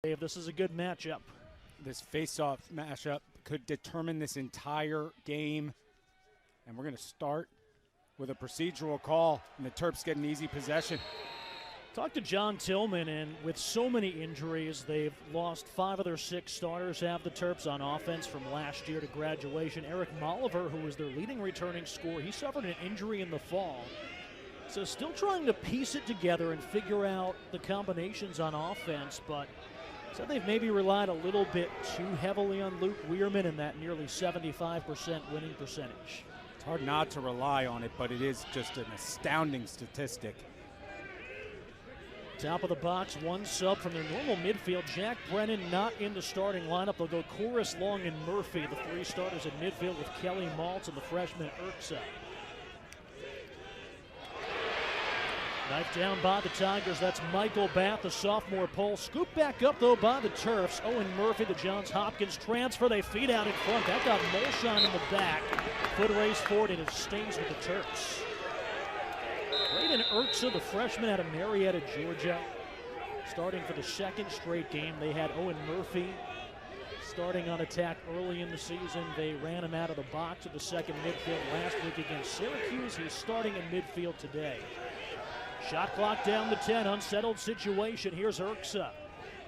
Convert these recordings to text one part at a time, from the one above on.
Dave, this is a good matchup. This face-off matchup could determine this entire game. And we're going to start with a procedural call, and the Terps get an easy possession. Talked to John Tillman, and with so many injuries, they've lost 5 of their 6 starters, have the Terps on offense from last year to graduation. Eric Molliver, who was their leading returning scorer, he suffered an injury in the fall. So still trying to piece it together and figure out the combinations on offense, but so they've maybe relied a little bit too heavily on Luke Weirman and that nearly 75% winning percentage. It's hard not to rely on it, but it is just an astounding statistic. Top of the box, one sub from their normal midfield. Jack Brennan not in the starting lineup. They'll go Chorus, Long, and Murphy, the 3 starters in midfield, with Kelly Maltz and the freshman Urksa. Knife down by the Tigers. That's Michael Bath, the sophomore pole. Scooped back up, though, by the Terps. Owen Murphy, the Johns Hopkins transfer. They feed out in front. That got Molshine in the back. Foot race forward, and it stays with the Terps. Braden Urksa, the freshman out of Marietta, Georgia, starting for the 2nd straight game. They had Owen Murphy starting on attack early in the season. They ran him out of the box at the 2nd midfield last week against Syracuse. He's starting in midfield today. Shot clock down to 10, unsettled situation. Here's Urksa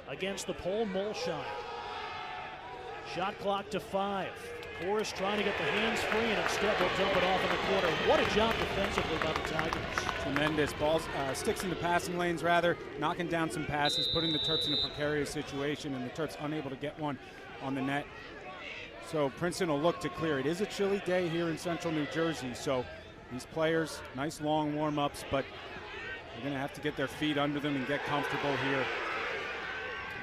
against the pole, Molshine. Shot clock to 5. Chorus trying to get the hands free, and instead they'll dump it off in the corner. What a job defensively by the Tigers. Tremendous. Balls, sticks in the passing lanes, rather, knocking down some passes, putting the Terps in a precarious situation, and the Terps unable to get one on the net. So Princeton will look to clear. It is a chilly day here in central New Jersey, so these players, nice long warm-ups, but they're going to have to get their feet under them and get comfortable here.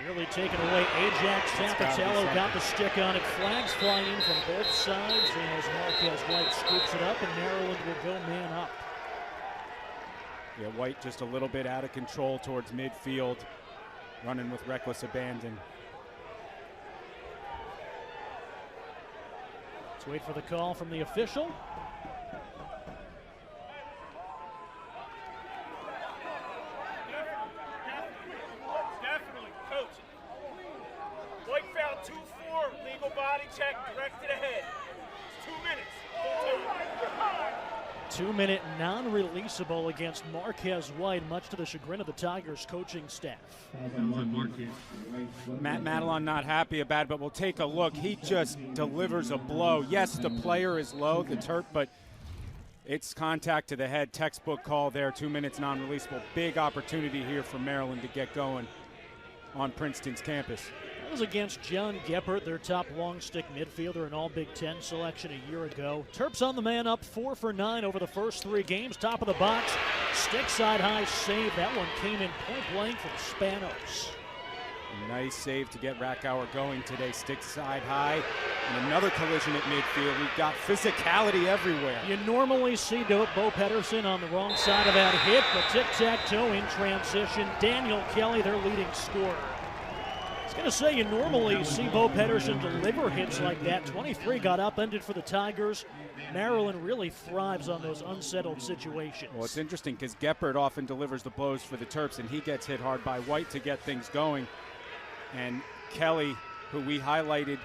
Nearly taken away. Ajax Zapatello got the stick on it. Flags fly in from both sides as Marquez White scoops it up, and Maryland will go man up. Yeah, White just a little bit out of control towards midfield, running with reckless abandon. Let's wait for the call from the official. Check direct to the head. It's 2 minutes. 2-minute non-releasable against Marquez White, much to the chagrin of the Tigers coaching staff. Matt Madelon not happy about it, but we'll take a look. He just delivers a blow. Yes, the player is low, the Terp, but it's contact to the head. Textbook call there, 2 minutes non-releasable. Big opportunity here for Maryland to get going on Princeton's campus. That was against John Geppert, their top long stick midfielder, an all Big Ten selection a year ago. Terps on the man up, 4 for 9 over the first 3 games. Top of the box, stick side high save. That one came in point blank from Spanos. A nice save to get Rackauer going today. Stick side high, and another collision at midfield. We've got physicality everywhere. You normally see Bo Pedersen on the wrong side of that hit, but tic-tac-toe in transition. Daniel Kelly, their leading scorer. I was going to say, you normally see Bo Pedersen deliver hits like that. 23 got upended for the Tigers. Maryland really thrives on those unsettled situations. Well, it's interesting because Geppert often delivers the blows for the Terps, and he gets hit hard by White to get things going. And Kelly, who we highlighted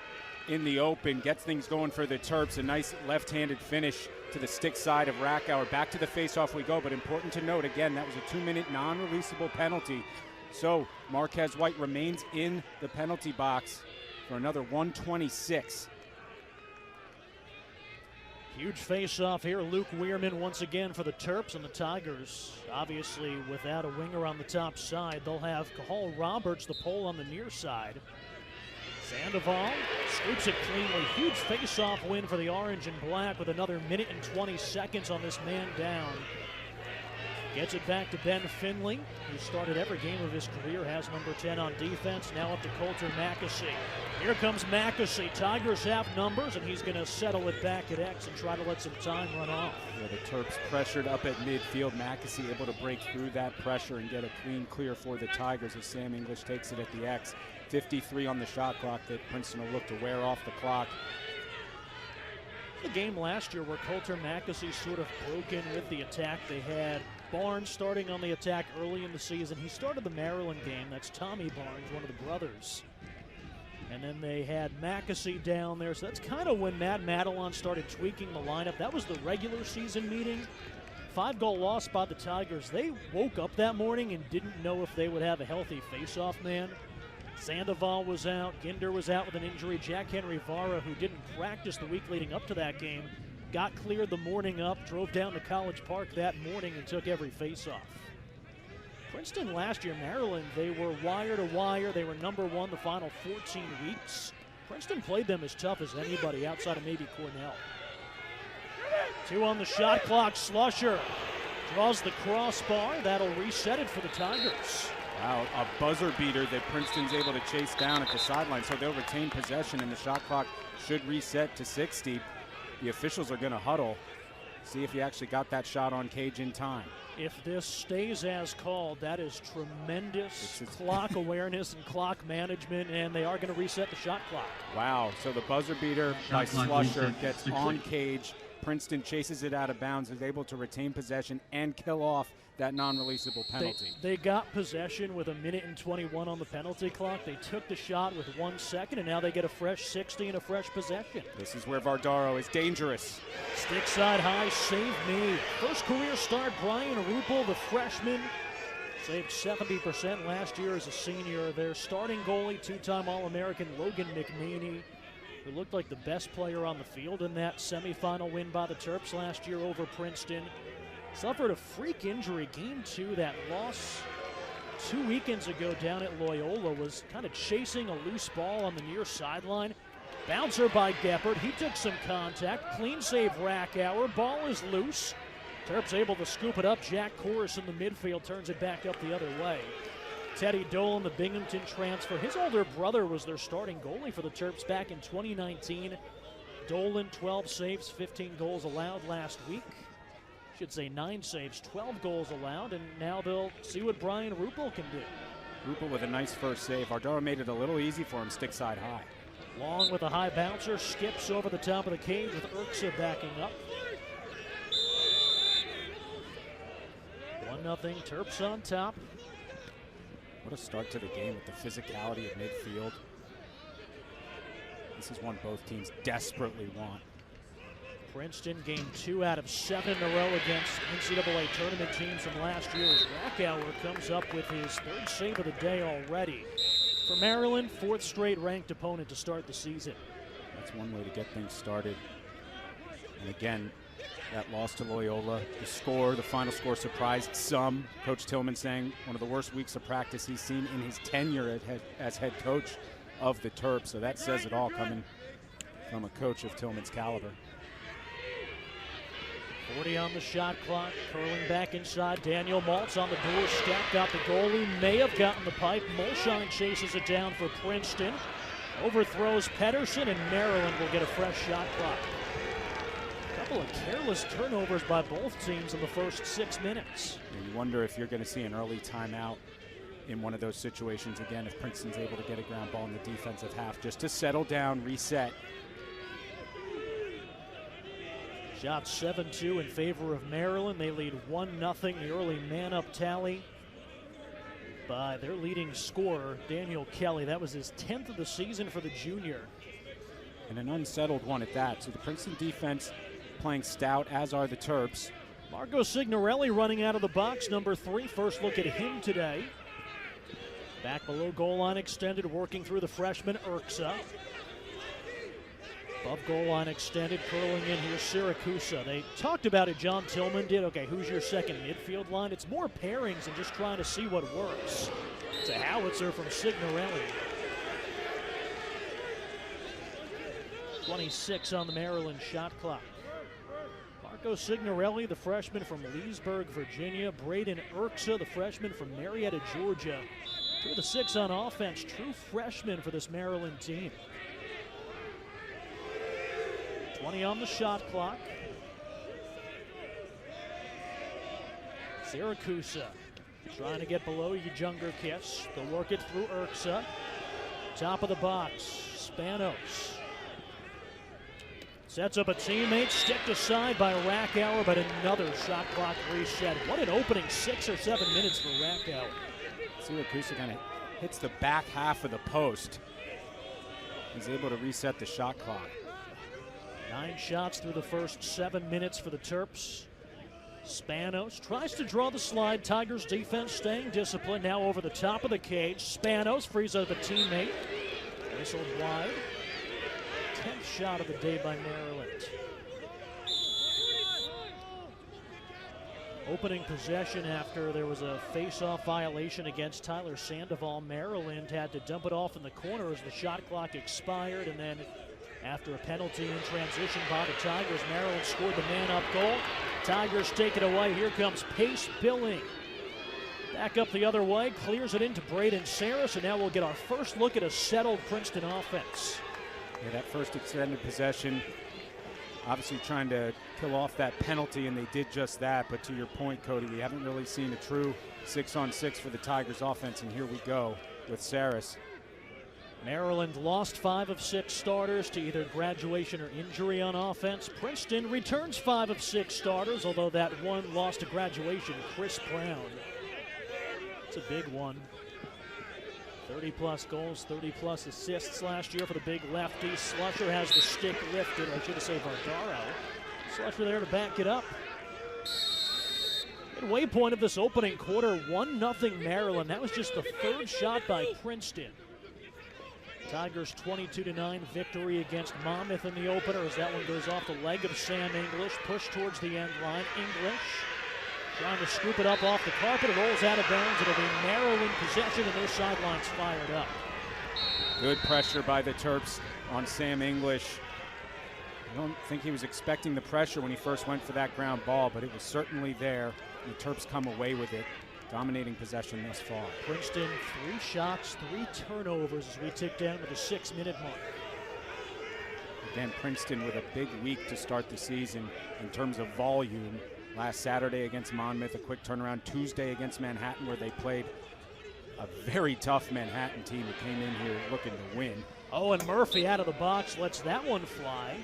in the open, gets things going for the Terps. A nice left-handed finish to the stick side of Rackauer. Back to the face-off we go, but important to note, again, that was a 2-minute non-releasable penalty. So Marquez White remains in the penalty box for another 126. Huge face-off here. Luke Weirman once again for the Terps, and the Tigers, obviously without a winger on the top side. They'll have Cahal Roberts, the pole on the near side. Sandoval scoops it cleanly. Huge face-off win for the orange and black with another 1 minute and 20 seconds on this man down. Gets it back to Ben Finley, who started every game of his career, has number 10 on defense, now up to Coulter Mackesy. Here comes Mackesy. Tigers have numbers, and he's going to settle it back at X and try to let some time run off. Yeah, the Terps pressured up at midfield. Mackesy able to break through that pressure and get a clean clear for the Tigers as Sam English takes it at the X. 53 on the shot clock that Princeton will look to wear off the clock. The game last year where Coulter Mackesy sort of broke in with the attack. They had Barnes starting on the attack early in the season. He started the Maryland game. That's Tommy Barnes, one of the brothers. And then they had Mackesy down there. So that's kind of when Matt Madelon started tweaking the lineup. That was the regular season meeting. 5-goal loss by the Tigers. They woke up that morning and didn't know if they would have a healthy face-off man. Sandoval was out. Ginder was out with an injury. Jack Henry Vara, who didn't practice the week leading up to that game, got cleared the morning up, drove down to College Park that morning and took every face-off. Princeton last year, Maryland, they were wire to wire. They were number one the final 14 weeks. Princeton played them as tough as anybody outside of maybe Cornell. 2 on the shot clock. Slusher draws the crossbar. That'll reset it for the Tigers. Wow, a buzzer beater that Princeton's able to chase down at the sideline, so they'll retain possession and the shot clock should reset to 60. The officials are going to huddle, see if he actually got that shot on cage in time. If this stays as called, that is tremendous clock awareness and clock management, and they are going to reset the shot clock. Wow, so the buzzer beater by Slusher gets on cage. Princeton chases it out of bounds, is able to retain possession and kill off that non-releasable penalty. They got possession with 1:21 on the penalty clock. They took the shot with 1 second, and now they get a fresh 60 and a fresh possession. This is where Vardaro is dangerous. Stick side high, save made. First career start, Brian Rupel, the freshman. Saved 70% last year as a senior. Their starting goalie, 2-time All-American Logan McManey, who looked like the best player on the field in that semifinal win by the Terps last year over Princeton. Suffered a freak injury, game 2, that loss 2 weekends ago down at Loyola. Was kind of chasing a loose ball on the near sideline. Bouncer by Geppert, he took some contact. Clean save Rackauer, ball is loose. Terps able to scoop it up. Jack Corus in the midfield turns it back up the other way. Teddy Dolan, the Binghamton transfer. His older brother was their starting goalie for the Terps back in 2019. Dolan, 12 saves, 15 goals allowed last week. Should say 9 saves, 12 goals allowed, and now they'll see what Brian Rupel can do. Rupel with a nice first save. Vardaro made it a little easy for him, stick side high. Long with a high bouncer, skips over the top of the cage with Urksa backing up. 1-0, Terps on top. What a start to the game with the physicality of midfield. This is one both teams desperately want. Princeton game 2 out of 7 in a row against NCAA tournament teams from last year as Rackauer comes up with his 3rd save of the day already. For Maryland, 4th straight ranked opponent to start the season. That's one way to get things started. And again, that loss to Loyola, the final score surprised some. Coach Tillman saying one of the worst weeks of practice he's seen in his tenure as head coach of the Terps. So that says it all coming from a coach of Tillman's caliber. 40 on the shot clock, curling back inside. Daniel Maltz on the doorstep, got the goalie, may have gotten the pipe. Molshine chases it down for Princeton. Overthrows Pedersen, and Maryland will get a fresh shot clock. A couple of careless turnovers by both teams in the first 6 minutes. You wonder if you're going to see an early timeout in one of those situations again if Princeton's able to get a ground ball in the defensive half just to settle down, reset. Shot 7-2 in favor of Maryland. They lead 1-0. The early man-up tally by their leading scorer, Daniel Kelly. That was his 10th of the season for the junior. And an unsettled one at that. So the Princeton defense playing stout, as are the Terps. Marco Signorelli running out of the box, number 3. First look at him today. Back below goal line extended, working through the freshman Urksa. Above goal line extended, curling in here, Siracusa. They talked about it, John Tillman did. Okay, who's your second midfield line? It's more pairings and just trying to see what works. It's a howitzer from Signorelli. 26 on the Maryland shot clock. Marco Signorelli, the freshman from Leesburg, Virginia. Braden Urksa, the freshman from Marietta, Georgia. 2 of the 6 on offense, true freshmen for this Maryland team. 20 on the shot clock. Siracusa trying to get below Younger Kiss. They'll work it through Urksa. Top of the box, Spanos. Sets up a teammate, sticked aside by Rackauer, but another shot clock reset. What an opening 6 or 7 minutes for Rackauer. Syracuse kind of hits the back half of the post. He's able to reset the shot clock. 9 shots through the first 7 minutes for the Terps. Spanos tries to draw the slide. Tigers defense staying disciplined. Now over the top of the cage. Spanos frees up a teammate. Whistled wide. 10th shot of the day by Maryland. Opening possession after there was a face-off violation against Tyler Sandoval. Maryland had to dump it off in the corner as the shot clock expired, and then after a penalty in transition by the Tigers, Maryland scored the man-up goal. Tigers take it away. Here comes Pace Billing. Back up the other way, clears it into Braden Saris, and now we'll get our first look at a settled Princeton offense. Yeah, that first extended possession, obviously trying to kill off that penalty, and they did just that. But to your point, Cody, we haven't really seen a true 6-on-6 for the Tigers offense, and here we go with Saris. Maryland lost 5 of 6 starters to either graduation or injury on offense. Princeton returns 5 of 6 starters, although that one lost to graduation, Chris Brown. It's a big one. 30-plus goals, 30-plus assists last year for the big lefty. Slusher has the stick lifted, or I should say Vardaro. Slusher there to back it up. Midway point of this opening quarter, 1-0 Maryland. That was just the 3rd shot by Princeton. Tigers 22-9 victory against Monmouth in the opener as that one goes off the leg of Sam English. Push towards the end line. English trying to scoop it up off the carpet. It rolls out of bounds. It'll be Maryland possession, and their sidelines fired up. Good pressure by the Terps on Sam English. I don't think he was expecting the pressure when he first went for that ground ball, but it was certainly there. The Terps come away with it. Dominating possession thus far. Princeton 3 shots, 3 turnovers as we tick down to the 6-minute mark. Again, Princeton with a big week to start the season in terms of volume. Last Saturday against Monmouth, a quick turnaround. Tuesday against Manhattan, where they played a very tough Manhattan team that came in here looking to win. Oh, and Murphy out of the box lets that one fly.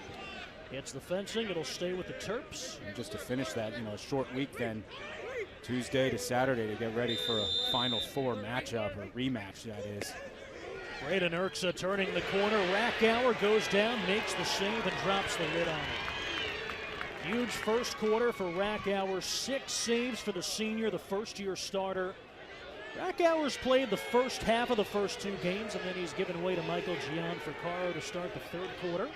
Hits the fencing. It'll stay with the Terps. And just to finish that, a short week then. Tuesday to Saturday to get ready for a Final Four matchup, or rematch, that is. Braden Urksa turning the corner. Rackauer goes down, makes the save, and drops the lid on it. Huge first quarter for Rackauer. 6 saves for the senior, the first-year starter. Rackauer's played the first half of the first 2 games, and then he's given way to Michael Gianfrancaro to start the 3rd quarter.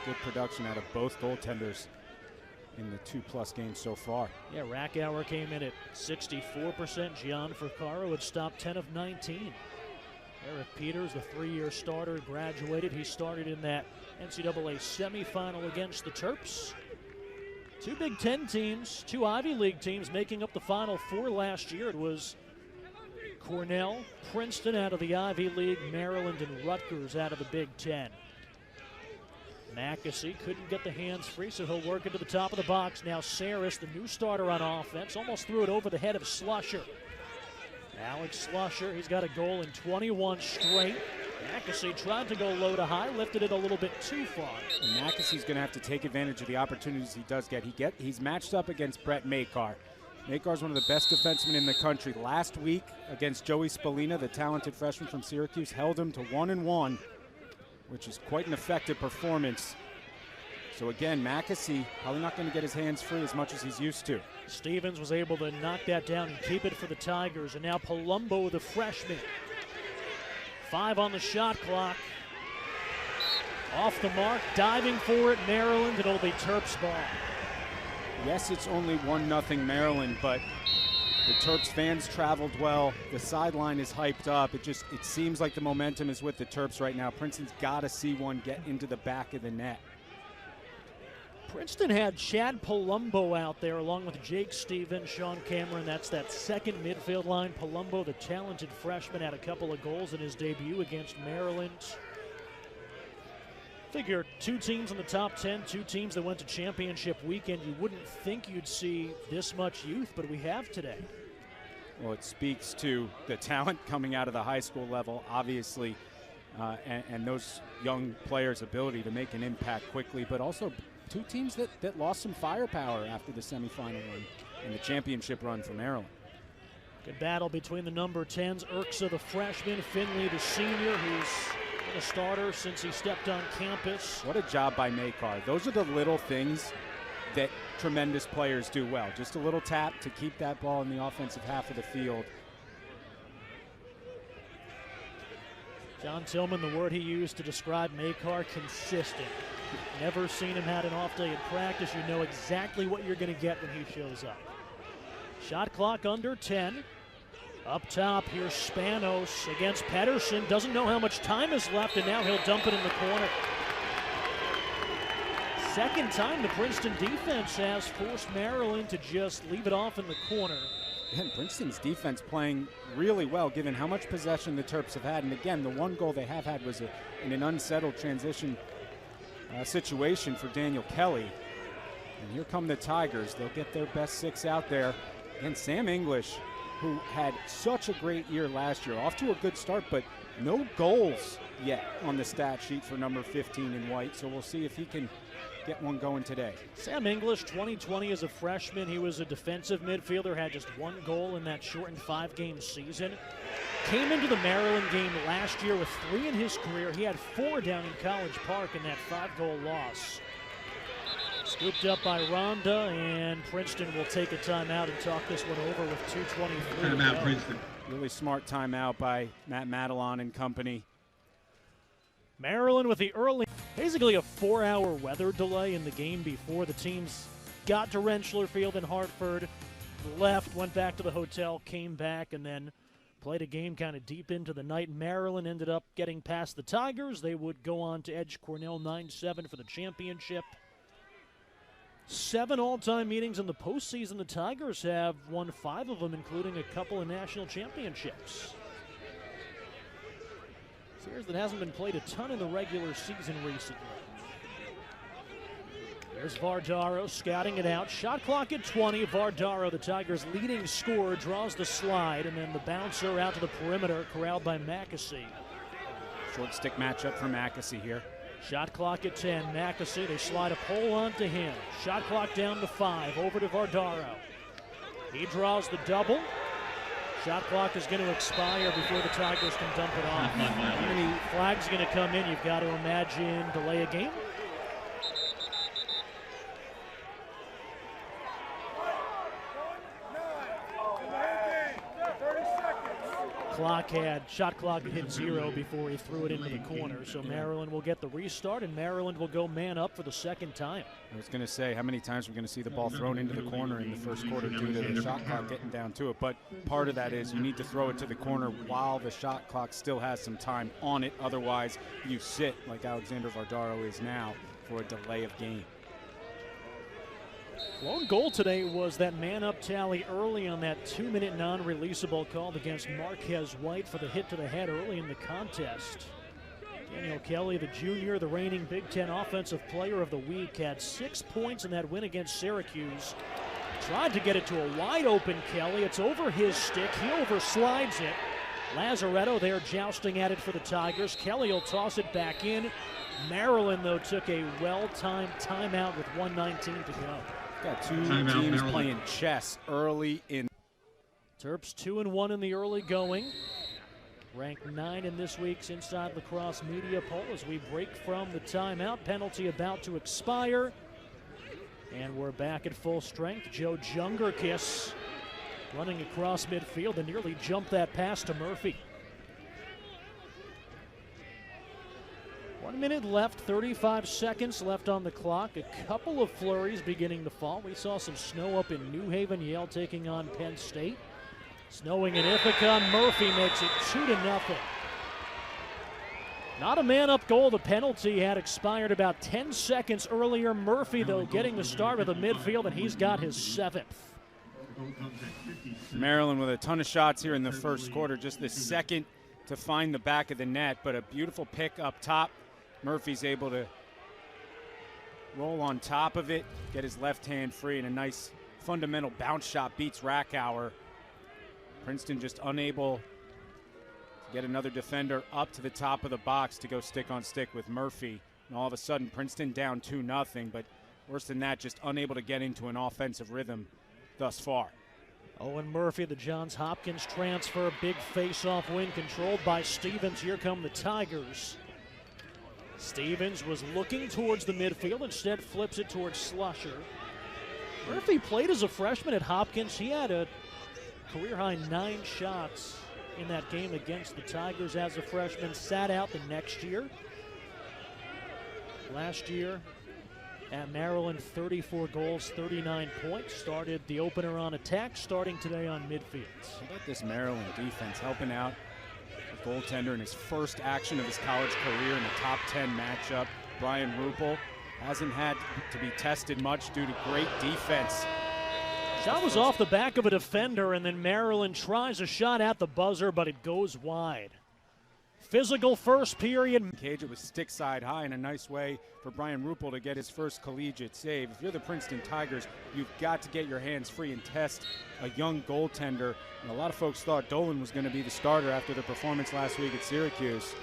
Good production out of both goaltenders in the 2+ games so far. Yeah, Rackauer came in at 64%. Gianfrancaro had stopped 10 of 19. Eric Peters, the 3-year starter, graduated. He started in that NCAA semifinal against the Terps. 2 Big Ten teams, 2 Ivy League teams making up the Final Four last year. It was Cornell, Princeton out of the Ivy League, Maryland and Rutgers out of the Big Ten. Mackesy couldn't get the hands free, so he'll work into the top of the box. Now Saris, the new starter on offense, almost threw it over the head of Slusher. Alex Slusher, he's got a goal in 21 straight. Mackesy tried to go low to high, lifted it a little bit too far. And Mackesy's going to have to take advantage of the opportunities he does get. He's matched up against Brett Makar. Makar's one of the best defensemen in the country. Last week against Joey Spallina, the talented freshman from Syracuse, held him to 1-1. Which is quite an effective performance. So again, Mackesy probably not going to get his hands free as much as he's used to. Stevens was able to knock that down and keep it for the Tigers. And now Palumbo, the freshman. 5 on the shot clock. Off the mark, diving for it, Maryland. It'll be Terps ball. Yes, it's only 1-0 Maryland, but the Terps fans traveled well. The sideline is hyped up. It seems like the momentum is with the Terps right now. Princeton's got to see one get into the back of the net. Princeton had Chad Palumbo out there along with Jake Stevens, Sean Cameron. That's that second midfield line. Palumbo, the talented freshman, had a couple of goals in his debut against Maryland. Figure 2 teams in the top 10, 2 teams that went to championship weekend. You wouldn't think you'd see this much youth, but we have today. Well, it speaks to the talent coming out of the high school level, obviously, and those young players' ability to make an impact quickly, but also two teams that lost some firepower after the semifinal run and the championship run for Maryland. Good battle between the number 10s, Urksa, the freshman, Finley, the senior, who's been a starter since he stepped on campus. What a job by Makar. Those are the little things that tremendous players do well. Just a little tap to keep that ball in the offensive half of the field. John Tillman, the word he used to describe Makar, consistent. Never seen him had an off day in practice. You know exactly what you're going to get when he shows up. Shot clock under 10. Up top, here's Spanos against Pedersen. Doesn't know how much time is left, and now he'll dump it in the corner. Second time the Princeton defense has forced Maryland to just leave it off in the corner. And Princeton's defense playing really well given how much possession the Terps have had. And again, the one goal they have had was in an unsettled transition situation for Daniel Kelly. And here come the Tigers. They'll get their best six out there. And Sam English, who had such a great year last year, off to a good start, but no goals yet on the stat sheet for number 15 in white. So we'll see if he can get one going today. Sam English, 2020 as a freshman. He was a defensive midfielder, had just one goal in that shortened 5-game season. Came into the Maryland game last year with 3 in his career. He had 4 down in College Park in that 5-goal loss. Scooped up by Rhonda, and Princeton will take a timeout and talk this one over with 2:23 to go. Princeton. Really smart timeout by Matt Madelon and company. Maryland with the early, basically a 4-hour weather delay in the game before the teams got to Rentschler Field in Hartford, left, went back to the hotel, came back, and then played a game kind of deep into the night. Maryland ended up getting past the Tigers. They would go on to edge Cornell 9-7 for the championship. 7 all-time meetings in the postseason. The Tigers have won 5 of them, including a couple of national championships. Series that hasn't been played a ton in the regular season recently. There's Vardaro scouting it out. Shot clock at 20. Vardaro, the Tigers' leading scorer, draws the slide, and then the bouncer out to the perimeter, corralled by Mackesy. Short stick matchup for Mackesy here. Shot clock at 10. Mackesy, they slide a pole onto him. Shot clock down to 5. Over to Vardaro. He draws the double. Shot clock is going to expire before the Tigers can dump it off. How many flags going to come in? You've got to imagine delay a game. Shot clock had hit 0 before he threw it into the corner. So Maryland will get the restart, and Maryland will go man up for the second time. I was going to say, how many times we're going to see the ball thrown into the corner in the first quarter due to the shot clock getting down to it. But part of that is you need to throw it to the corner while the shot clock still has some time on it. Otherwise, you sit like Alexander Vardaro is now for a delay of game. Lone goal today was that man-up tally early on that 2-minute non-releasable called against Marquez White for the hit to the head early in the contest. Daniel Kelly, the junior, the reigning Big Ten Offensive Player of the Week, had 6 points in that win against Syracuse. Tried to get it to a wide-open Kelly. It's over his stick. He overslides it. Lazaretto there jousting at it for the Tigers. Kelly will toss it back in. Maryland, though, took a well-timed timeout with 1:19 to go. Got two teams playing chess early in. Terps 2-1 in the early going. Ranked 9 in this week's Inside Lacrosse Media Poll as we break from the timeout. Penalty about to expire. And we're back at full strength. Joe Jungerkiss running across midfield and nearly jumped that pass to Murphy. 1 minute left, 35 seconds left on the clock. A couple of flurries beginning to fall. We saw some snow up in New Haven, Yale taking on Penn State. Snowing in Ithaca. Murphy makes it 2-0. Not a man-up goal. The penalty had expired about 10 seconds earlier. Murphy, though, getting the start of the midfield, and he's got his 7th. Maryland with a ton of shots here in the first quarter. Just the second to find the back of the net, but a beautiful pick up top. Murphy's able to roll on top of it, get his left hand free, and a nice fundamental bounce shot beats Rackauer. Princeton just unable to get another defender up to the top of the box to go stick on stick with Murphy. And all of a sudden, Princeton down 2-0, but Worse than that, just unable to get into an offensive rhythm thus far. Owen Murphy, the Johns Hopkins transfer, big face-off win controlled by Stevens. Here come the Tigers. Stevens was looking towards the midfield, instead flips it towards Slusher. Murphy played as a freshman at Hopkins. He had a career-high 9 shots in that game against the Tigers as a freshman, sat out the next year. Last year at Maryland, 34 goals, 39 points. Started the opener on attack, starting today on midfield. How about this Maryland defense helping out a goaltender in his first action of his college career in the top 10 matchup? Brian Ruppel hasn't had to be tested much due to great defense. Shot was off the back of a defender, and then Maryland tries a shot at the buzzer, but it goes wide. Physical first period. Cage, it was stick side high in a nice way for Brian Ruppel to get his first collegiate save. If you're the Princeton Tigers, you've got to get your hands free and test a young goaltender. And a lot of folks thought Dolan was going to be the starter after the performance last week at Syracuse.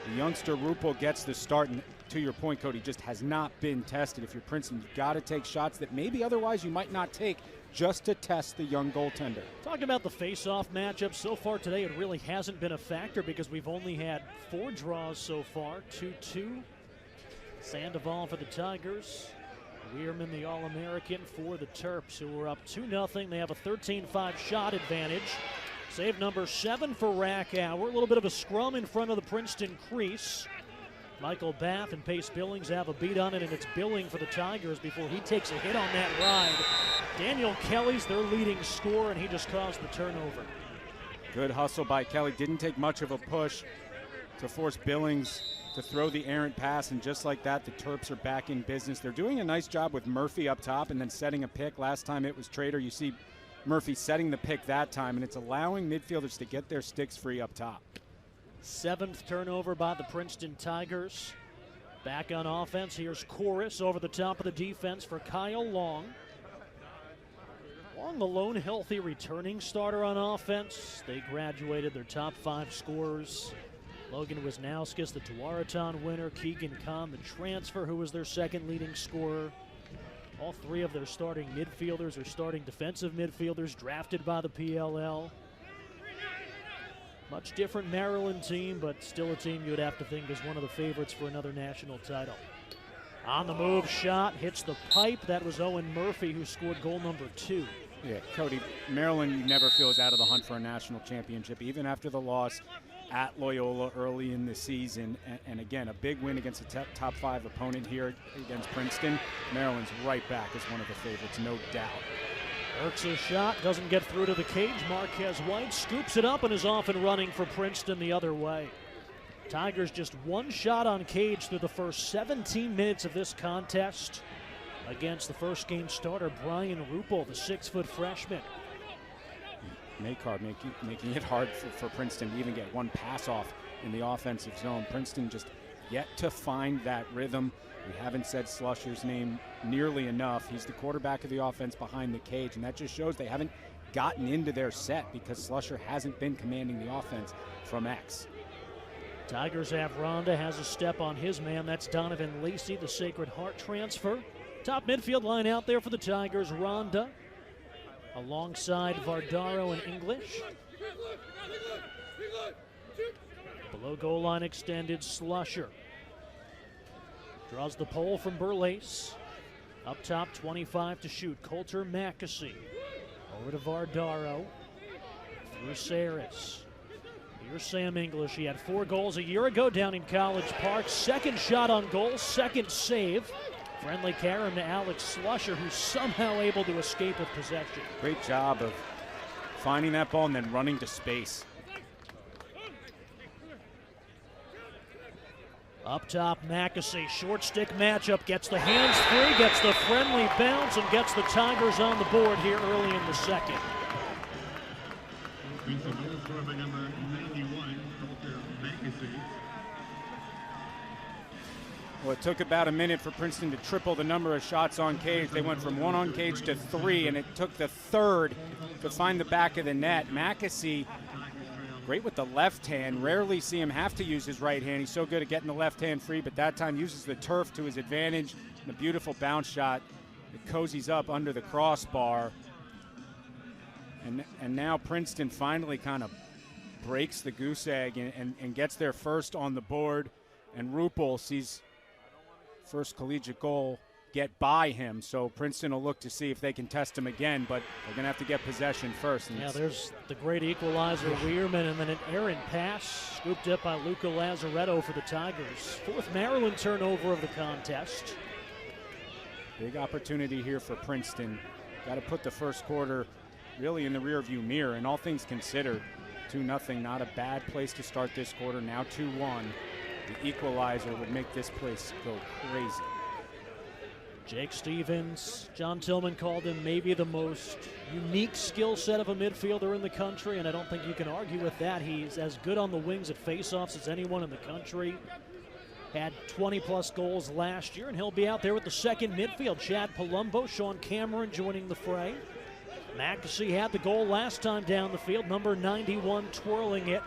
The youngster Ruppel gets the start, and to your point, Cody, just has not been tested. If you're Princeton, you've got to take shots that maybe otherwise you might not take, just to test the young goaltender. Talking about the face-off matchup, so far today it really hasn't been a factor because we've only had 4 draws so far, 2-2. Sandoval for the Tigers. Weirman, the All-American, for the Terps, who are up 2-0. They have a 13-5 shot advantage. Save number 7 for Rackauer. A little bit of a scrum in front of the Princeton crease. Michael Bath and Pace Billings have a beat on it, and it's Billing for the Tigers before he takes a hit on that ride. Daniel Kelly's their leading scorer, and he just caused the turnover. Good hustle by Kelly. Didn't take much of a push to force Billings to throw the errant pass, and just like that, the Terps are back in business. They're doing a nice job with Murphy up top and then setting a pick. Last time it was Trader. You see Murphy setting the pick that time, and it's allowing midfielders to get their sticks free up top. 7th turnover by the Princeton Tigers. Back on offense, here's Chorus over the top of the defense for Kyle Long. Long, the lone healthy returning starter on offense. They graduated their top 5 scorers. Logan Wisnauskas, the Tuaraton winner. Keegan Kahn, the transfer, who was their second leading scorer. All 3 of their starting midfielders are starting defensive midfielders drafted by the PLL. Much different Maryland team, but still a team you would have to think is one of the favorites for another national title. On the move shot, hits the pipe. That was Owen Murphy who scored goal number 2. Yeah, Cody, Maryland you never feel is out of the hunt for a national championship, even after the loss at Loyola early in the season. And again, a big win against a top 5 opponent here against Princeton. Maryland's right back as one of the favorites, no doubt. Erks a shot, doesn't get through to the cage. Marquez White scoops it up and is off and running for Princeton the other way. Tigers just 1 shot on cage through the first 17 minutes of this contest against the first game starter, Brian Ruppel, the 6-foot freshman. Makar making it hard for Princeton to even get 1 pass off in the offensive zone. Princeton just yet to find that rhythm. We haven't said Slusher's name nearly enough. He's the quarterback of the offense behind the cage, and that just shows they haven't gotten into their set because Slusher hasn't been commanding the offense from X. Tigers have Ronda, has a step on his man. That's Donovan Lacey, the Sacred Heart transfer. Top midfield line out there for the Tigers, Ronda, alongside Vardaro and English. Below goal line extended, Slusher. Draws the pole from Burlace. Up top, 25 to shoot. Coulter Mackesy. Over to Vardaro. Through Saris. Here's Sam English. He had 4 goals a year ago down in College Park. Second shot on goal, second save. Friendly carom to Alex Slusher, who's somehow able to escape with possession. Great job of finding that ball and then running to space. Up top, Mackesy, short stick matchup, gets the hands free, gets the friendly bounce, and gets the Tigers on the board here early in the second. Well, it took about a minute for Princeton to triple the number of shots on cage. They went from 1 on cage to 3, and it took the 3rd to find the back of the net. Mackesy Great with the left hand. Rarely see him have to use his right hand. He's so good at getting the left hand free, but that time uses the turf to his advantage. And a beautiful bounce shot. It cozies up under the crossbar. And now Princeton finally kind of breaks the goose egg and gets their first on the board. And Rupel sees first collegiate goal get by him. So Princeton will look to see if they can test him again, but they're going to have to get possession first. Yeah, there's the great equalizer, Weirman, and then an errant pass scooped up by Luca Lazaretto for the Tigers. Fourth Maryland turnover of the contest. Big opportunity here for Princeton. Got to put the first quarter really in the rearview mirror, and all things considered, 2-0, not a bad place to start this quarter. Now 2-1. The equalizer would make this place go crazy. Jake Stevens, John Tillman called him maybe the most unique skill set of a midfielder in the country, and I don't think you can argue with that. He's as good on the wings at faceoffs as anyone in the country. Had 20-plus goals last year, and he'll be out there with the second midfield. Chad Palumbo, Sean Cameron joining the fray. Mackesy had the goal last time down the field, number 91 twirling it.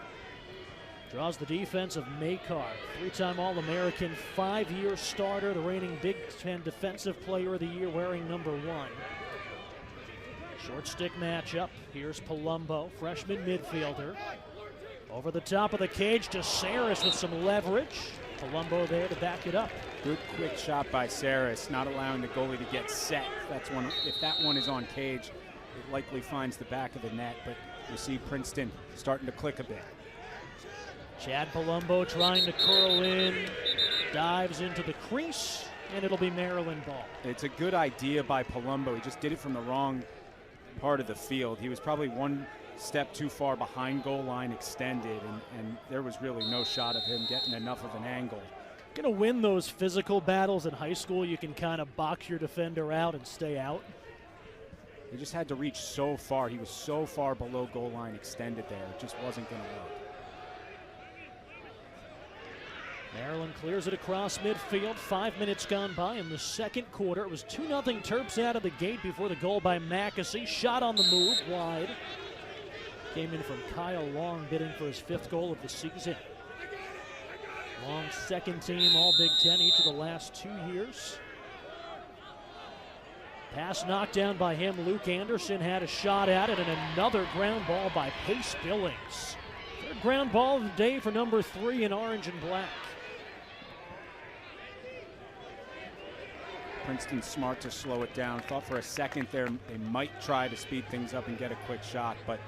Draws the defense of Makar, three-time All-American, 5-year starter, the reigning Big Ten Defensive Player of the Year, wearing number 1. Short stick matchup. Here's Palumbo, freshman midfielder. Over the top of the cage to Saris with some leverage. Palumbo there to back it up. Good quick shot by Saris, not allowing the goalie to get set. If that one is on cage, it likely finds the back of the net, but you see Princeton starting to click a bit. Chad Palumbo trying to curl in, dives into the crease, and it'll be Maryland ball. It's a good idea by Palumbo. He just did it from the wrong part of the field. He was probably one step too far behind goal line extended, and there was really no shot of him getting enough of an angle. Going to win those physical battles in high school. You can kind of box your defender out and stay out. He just had to reach so far. He was so far below goal line extended there. It just wasn't going to work. Maryland clears it across midfield. 5 minutes gone by in the second quarter. It was 2-0 Terps out of the gate before the goal by Mackesy. Shot on the move, wide. Came in from Kyle Long, bidding for his 5th goal of the season. Long's second team All Big Ten each of the last 2 years. Pass knocked down by him. Luke Anderson had a shot at it, and another ground ball by Pace Billings. Third ground ball of the day for number 3 in orange and black. Princeton smart to slow it down. Thought for a second there they might try to speed things up and get a quick shot, but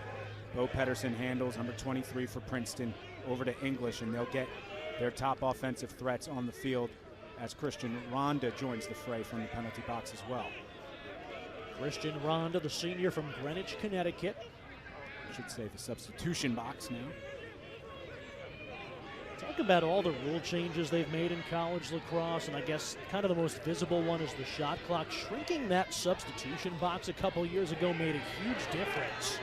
Bo Pedersen handles number 23 for Princeton over to English, and they'll get their top offensive threats on the field as Christian Ronda joins the fray from the penalty box as well. Christian Ronda, the senior from Greenwich, Connecticut. I should say the substitution box now. Talk about all the rule changes they've made in college lacrosse, and I guess kind of the most visible one is the shot clock. Shrinking that substitution box a couple years ago made a huge difference.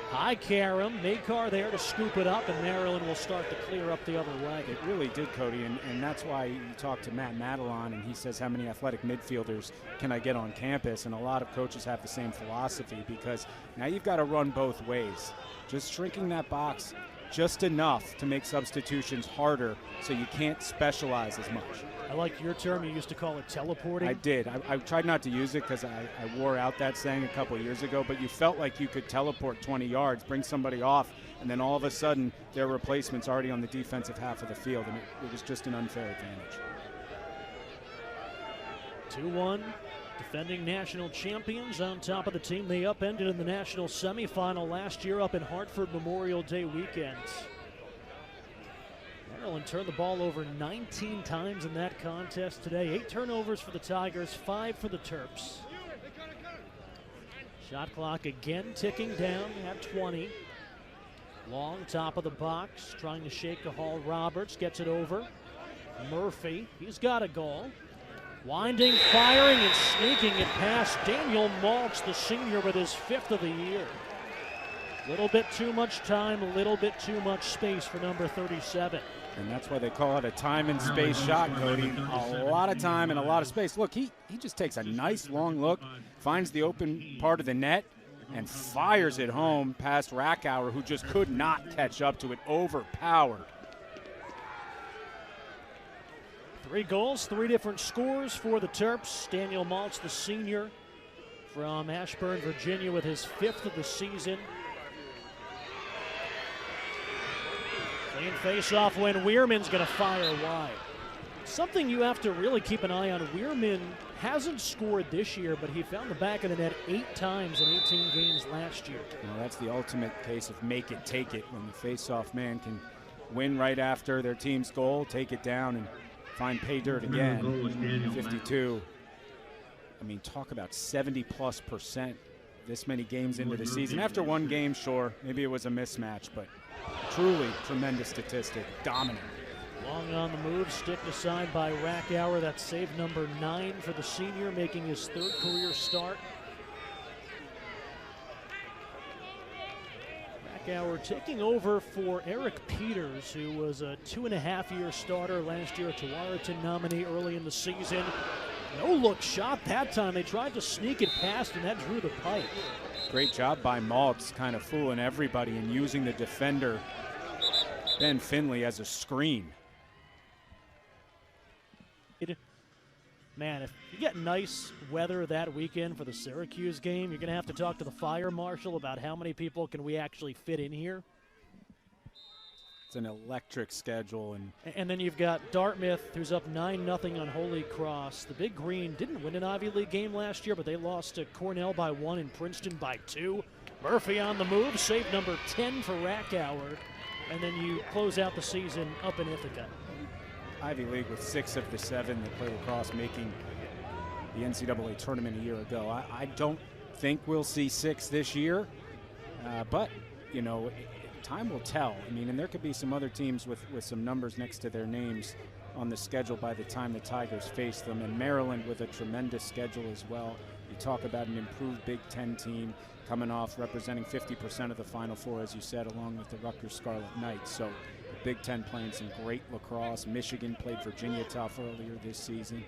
High Karam, Makar there to scoop it up, and Maryland will start to clear up the other way. It really did, Cody, and that's why you talk to Matt Madelon, and he says, how many athletic midfielders can I get on campus? And a lot of coaches have the same philosophy, because now you've got to run both ways. Just shrinking that box just enough to make substitutions harder so you can't specialize as much. I like your term. You used to call it teleporting. I did. I tried not to use it because I wore out that saying a couple of years ago, but you felt like you could teleport 20 yards, bring somebody off, and then all of a sudden their replacement's already on the defensive half of the field, and it was just an unfair advantage. 2-1. Defending national champions on top of the team they upended in the national semifinal last year up in Hartford Memorial Day weekend. Maryland turned the ball over 19 times in that contest today. 8 turnovers for the Tigers, 5 for the Terps. Shot clock again ticking down at 20. Long top of the box, trying to shake a Hall. Roberts gets it over. Murphy, he's got a goal. Winding, firing, and sneaking it past Daniel Maltz, the senior, with his 5th of the year. Little bit too much time, a little bit too much space for number 37. And that's why they call it a time and space shot, Cody. A lot of time and a lot of space. Look, he just takes a nice long look, finds the open part of the net, and fires it home past Rackauer, who just could not catch up to it, overpowered. 3 goals, 3 different scores for the Terps. Daniel Maltz, the senior from Ashburn, Virginia, with his 5th of the season. Clean face-off when Weirman's going to fire wide. Something you have to really keep an eye on. Weirman hasn't scored this year, but he found the back of the net 8 times in 18 games last year. Well, that's the ultimate case of make it, take it, when the face-off man can win right after their team's goal, take it down, and find pay dirt again. 52. I mean, talk about 70+% this many games into the season. After one game, sure, maybe it was a mismatch, but truly tremendous statistic, dominant. Long on the move, stick aside by Rackauer. That's save number 9 for the senior, making his 3rd career start. Rackauer taking over for Eric Peters, who was a 2.5-year starter last year, a Tewaaraton nominee early in the season. No-look shot that time. They tried to sneak it past, and that drew the pipe. Great job by Maltz, kind of fooling everybody and using the defender, Ben Finley, as a screen. Man, if you get nice weather that weekend for the Syracuse game, you're going to have to talk to the fire marshal about how many people can we actually fit in here. It's an electric schedule. And then you've got Dartmouth, who's up 9-0 on Holy Cross. The Big Green didn't win an Ivy League game last year, but they lost to Cornell by 1 and Princeton by 2. Murphy on the move, save number 10 for Rackauer. And then you close out the season up in Ithaca. Ivy League with 6 of the 7 that play lacrosse, making the NCAA tournament a year ago. I don't think we'll see 6 this year, but, you know, time will tell. I mean, and there could be some other teams with some numbers next to their names on the schedule by the time the Tigers face them, and Maryland with a tremendous schedule as well. You talk about an improved Big Ten team coming off representing 50% of the Final Four, as you said, along with the Rutgers Scarlet Knights. So the Big Ten playing some great lacrosse. Michigan played Virginia tough earlier this season.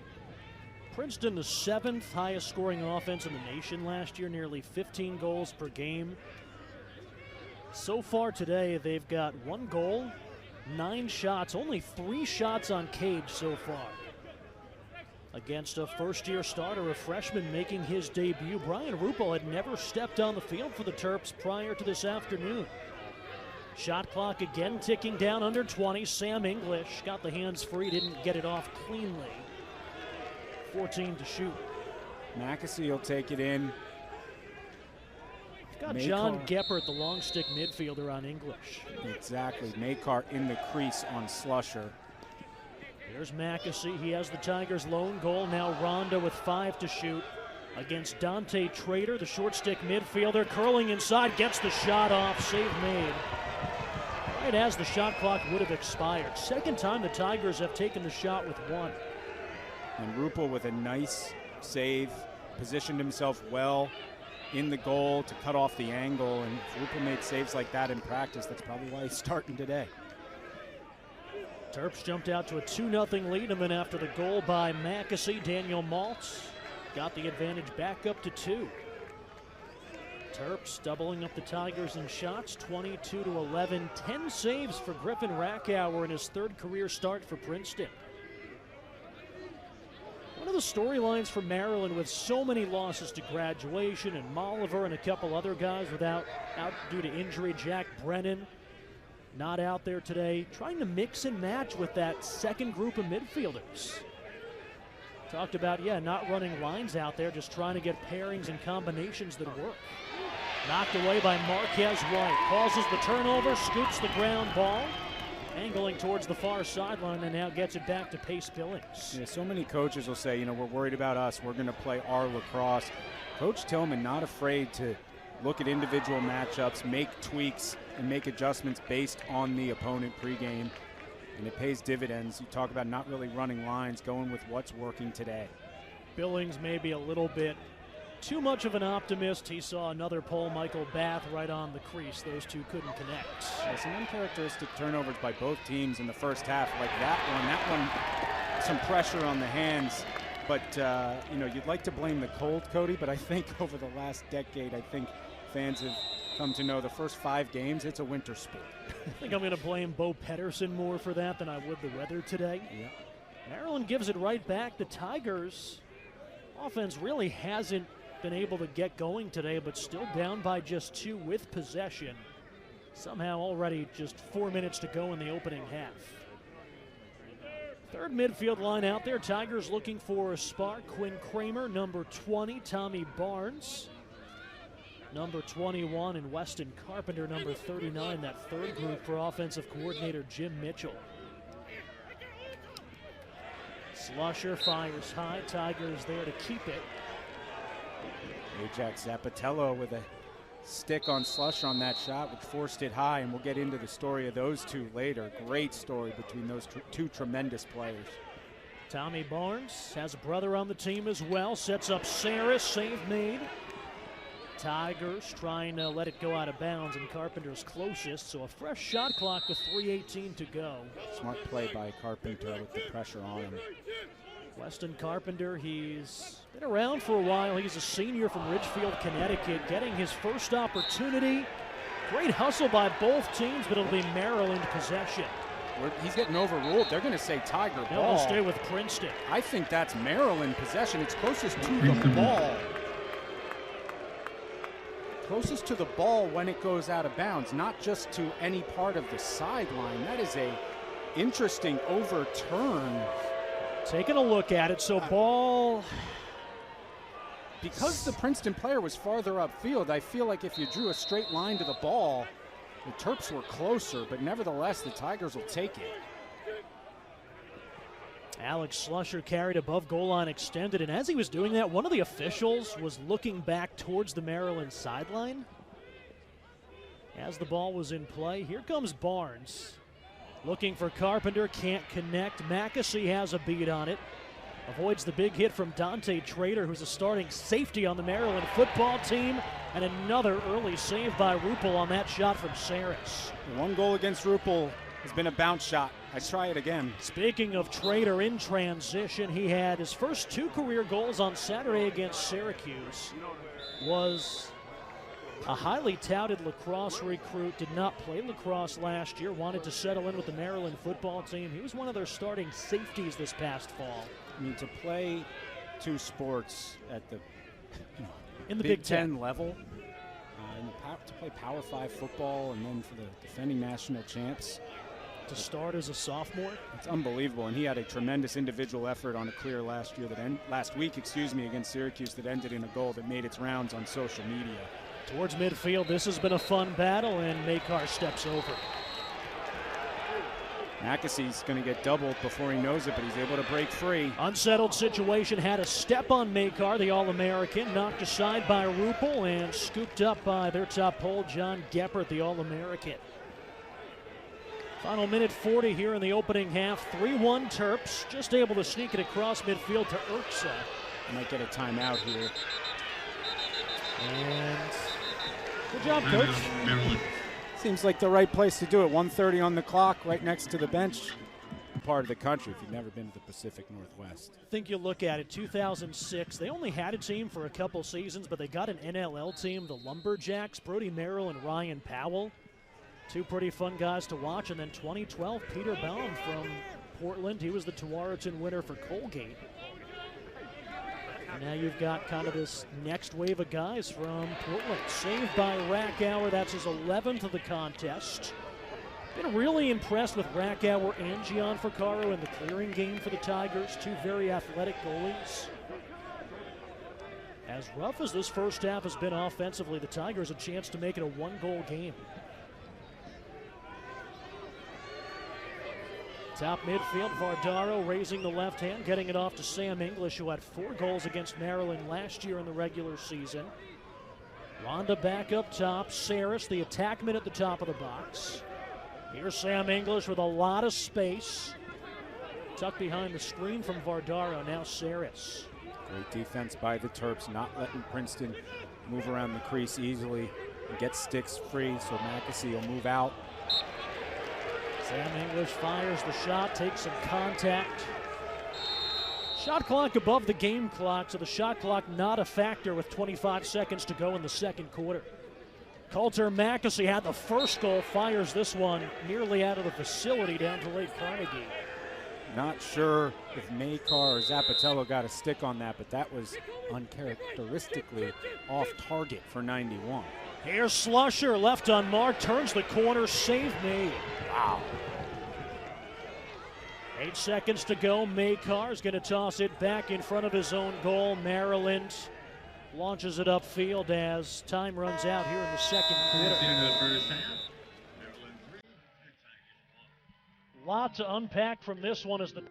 Princeton, the 7th highest scoring offense in the nation last year, nearly 15 goals per game. So far today, they've got 1 goal, 9 shots, only 3 shots on cage so far. Against a first-year starter, a freshman making his debut. Brian Ruppel had never stepped on the field for the Terps prior to this afternoon. Shot clock again ticking down under 20. Sam English got the hands free, didn't get it off cleanly. 14 to shoot. Mackesy will take it in. Got John Geppert, the long stick midfielder, on English. Exactly. Makar in the crease on Slusher. There's Mackesy. He has the Tigers' lone goal. Now Ronda with 5 to shoot against Dante Trader, the short stick midfielder. Curling inside, gets the shot off. Save made right as the shot clock would have expired. Second time the Tigers have taken the shot with 1. And Ruppel with a nice save, positioned himself well in the goal to cut off the angle, and if Ruppel made saves like that in practice, that's probably why he's starting today. Terps jumped out to a 2-0 lead, and then after the goal by Mackesy, Daniel Maltz got the advantage back up to 2. Terps doubling up the Tigers in shots, 22-11. 10 saves for Griffin Rackauer in his 3rd career start for Princeton. One of the storylines for Maryland, with so many losses to Graduation and Molliver and a couple other guys out due to injury. Jack Brennan not out there today, trying to mix and match with that second group of midfielders. Talked about, not running lines out there, just trying to get pairings and combinations that work. Knocked away by Marquez White. Causes the turnover, scoops the ground ball, angling towards the far sideline, and now gets it back to Pace Billings. Yeah, so many coaches will say, we're worried about us. We're going to play our lacrosse. Coach Tillman not afraid to look at individual matchups, make tweaks, and make adjustments based on the opponent pregame, and it pays dividends. You talk about not really running lines, going with what's working today. Billings maybe a little bit too much of an optimist. He saw another Paul Michael Bath right on the crease. Those two couldn't connect. Yeah, some uncharacteristic turnovers by both teams in the first half, like that one, some pressure on the hands. But, you'd like to blame the cold, Cody, but I think over the last decade, fans have come to know, the first 5 games, it's a winter sport. I think I'm going to blame Bo Pedersen more for that than I would the weather today. Yeah. Maryland gives it right back. The Tigers offense really hasn't been able to get going today, but still down by just 2 with possession. Somehow already just 4 minutes to go in the opening half. Third midfield line out there. Tigers looking for a spark. Quinn Kramer, number 20. Tommy Barnes, number 21. And Weston Carpenter, number 39. That third group for offensive coordinator Jim Mitchell. Slusher fires high. Tigers there to keep it. Ajax Zapatello with a stick on Slusher on that shot, which forced it high, and we'll get into the story of those two later. Great story between those two tremendous players. Tommy Barnes has a brother on the team as well. Sets up Saris, save made. Tigers trying to let it go out of bounds, and Carpenter's closest, so a fresh shot clock with 3:18 to go. Smart play by Carpenter with the pressure on him. Weston Carpenter, he's been around for a while. He's a senior from Ridgefield, Connecticut, getting his first opportunity. Great hustle by both teams, but it'll be Maryland possession. He's getting overruled. They're going to say Tiger ball. They'll stay with Princeton. I think that's Maryland possession. It's closest to the ball. Closest to the ball when it goes out of bounds, not just to any part of the sideline. That is a interesting overturn. Taking a look at it, so ball. Because the Princeton player was farther upfield, I feel like if you drew a straight line to the ball, the Terps were closer, but nevertheless, the Tigers will take it. Alex Slusher carried above goal line extended, and as he was doing that, one of the officials was looking back towards the Maryland sideline. As the ball was in play, here comes Barnes. Looking for Carpenter, can't connect. Mackesy has a beat on it. Avoids the big hit from Dante Trader, who's a starting safety on the Maryland football team. And another early save by Ruppel on that shot from Saris. One goal against Ruppel has been a bounce shot. I'd try it again. Speaking of Trader in transition, he had his first 2 career goals on Saturday against Syracuse. Was a highly touted lacrosse recruit, did not play lacrosse last year, wanted to settle in with the Maryland football team. He was one of their starting safeties this past fall. I mean, to play 2 sports at the in the Big Ten level, to play Power 5 football, and then for the defending national champs. To start as a sophomore. It's unbelievable, and he had a tremendous individual effort on a clear last week against Syracuse that ended in a goal that made its rounds on social media. Towards midfield, this has been a fun battle, and Makar steps over. Mackesy's going to get doubled before he knows it, but he's able to break free. Unsettled situation, had a step on Makar, the All-American, knocked aside by Ruppel and scooped up by their top pole, John Geppert, the All-American. Final minute 40 here in the opening half. 3-1 Terps, just able to sneak it across midfield to Urksa. Might get a timeout here. And good job, Coach. Seems like the right place to do it. 1:30 on the clock, right next to the bench. Part of the country if you've never been to the Pacific Northwest. I think you look at it, 2006, they only had a team for a couple seasons, but they got an NLL team, the Lumberjacks, Brody Merrill and Ryan Powell. 2 pretty fun guys to watch. And then 2012, Peter Baum from Portland. He was the Tewaaraton winner for Colgate. And now you've got kind of this next wave of guys from Portland. Saved by Rackauer. That's his 11th of the contest. Been really impressed with Rackauer and Gian Ficaro in the clearing game for the Tigers. 2 very athletic goalies. As rough as this first half has been offensively, the Tigers a chance to make it a 1-goal game. Top midfield, Vardaro raising the left hand, getting it off to Sam English, who had 4 goals against Maryland last year in the regular season. Ronda back up top, Saris, the attackman at the top of the box. Here's Sam English with a lot of space. Tucked behind the screen from Vardaro, now Saris. Great defense by the Terps, not letting Princeton move around the crease easily and get sticks free, so Mackesy will move out. Sam English fires the shot, takes some contact. Shot clock above the game clock, so the shot clock not a factor with 25 seconds to go in the second quarter. Coulter Mackesy had the first goal, fires this one nearly out of the facility down to Lake Carnegie. Not sure if Makar or Zappatello got a stick on that, but that was uncharacteristically off target for 91. Here's Slusher, left unmarked, turns the corner, save made. Wow. 8 seconds to go. Makar's going to toss it back in front of his own goal. Maryland launches it upfield as time runs out here in the second quarter. Lot to unpack from this one as the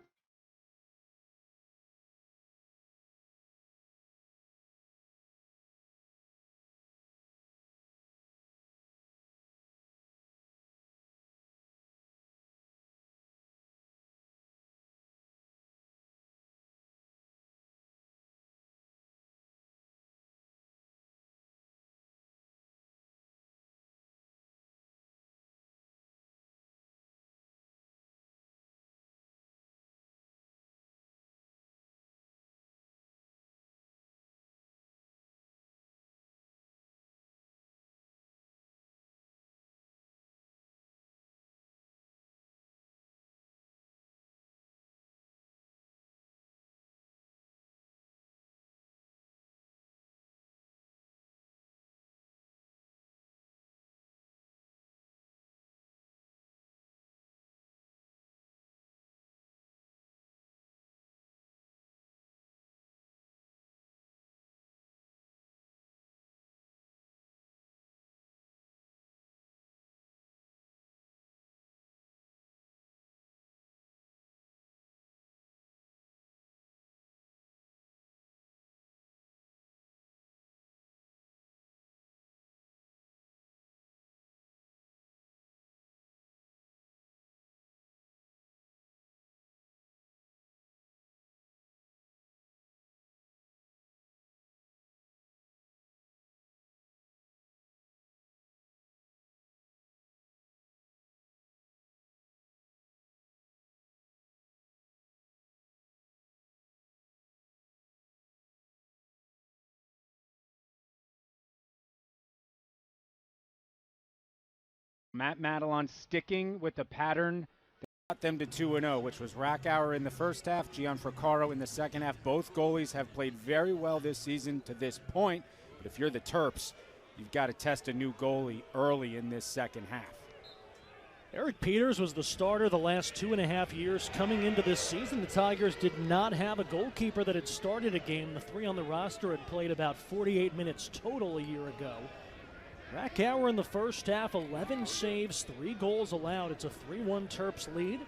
Matt Madelon sticking with the pattern that got them to 2-0, which was Rackauer in the first half, Gianfrancaro in the second half. Both goalies have played very well this season to this point, but if you're the Terps, you've got to test a new goalie early in this second half. Eric Peters was the starter the last 2.5 years. Coming into this season, the Tigers did not have a goalkeeper that had started a game. The 3 on the roster had played about 48 minutes total a year ago. Rackauer in the first half, 11 saves, 3 goals allowed. It's a 3-1 Terps lead.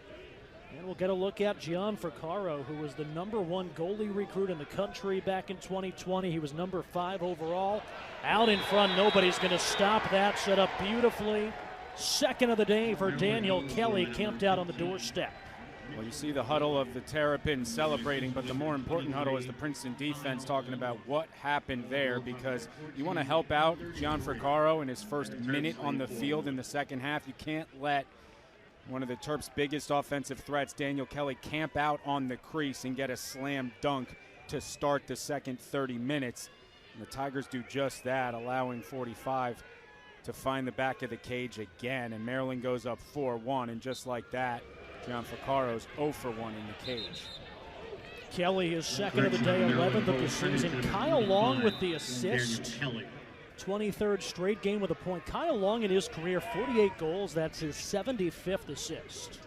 And we'll get a look at Gianfrancaro, who was the #1 goalie recruit in the country back in 2020. He was #5 overall. Out in front, nobody's going to stop that. Set up beautifully. Second of the day for Daniel Kelly, camped out on the doorstep. Well, you see the huddle of the Terrapins celebrating, but the more important huddle is the Princeton defense talking about what happened there, because you want to help out Gianfrancaro in his first minute on the field in the second half. You can't let one of the Terps' biggest offensive threats, Daniel Kelly, camp out on the crease and get a slam dunk to start the second 30 minutes. And the Tigers do just that, allowing 45 to find the back of the cage again. And Maryland goes up 4-1, and just like that, Gianfrancaro's 0 for 1 in the cage. Kelly is second of the day, 11th of the season. Kyle Long with the assist. 23rd straight game with a point. Kyle Long in his career, 48 goals. That's his 75th assist.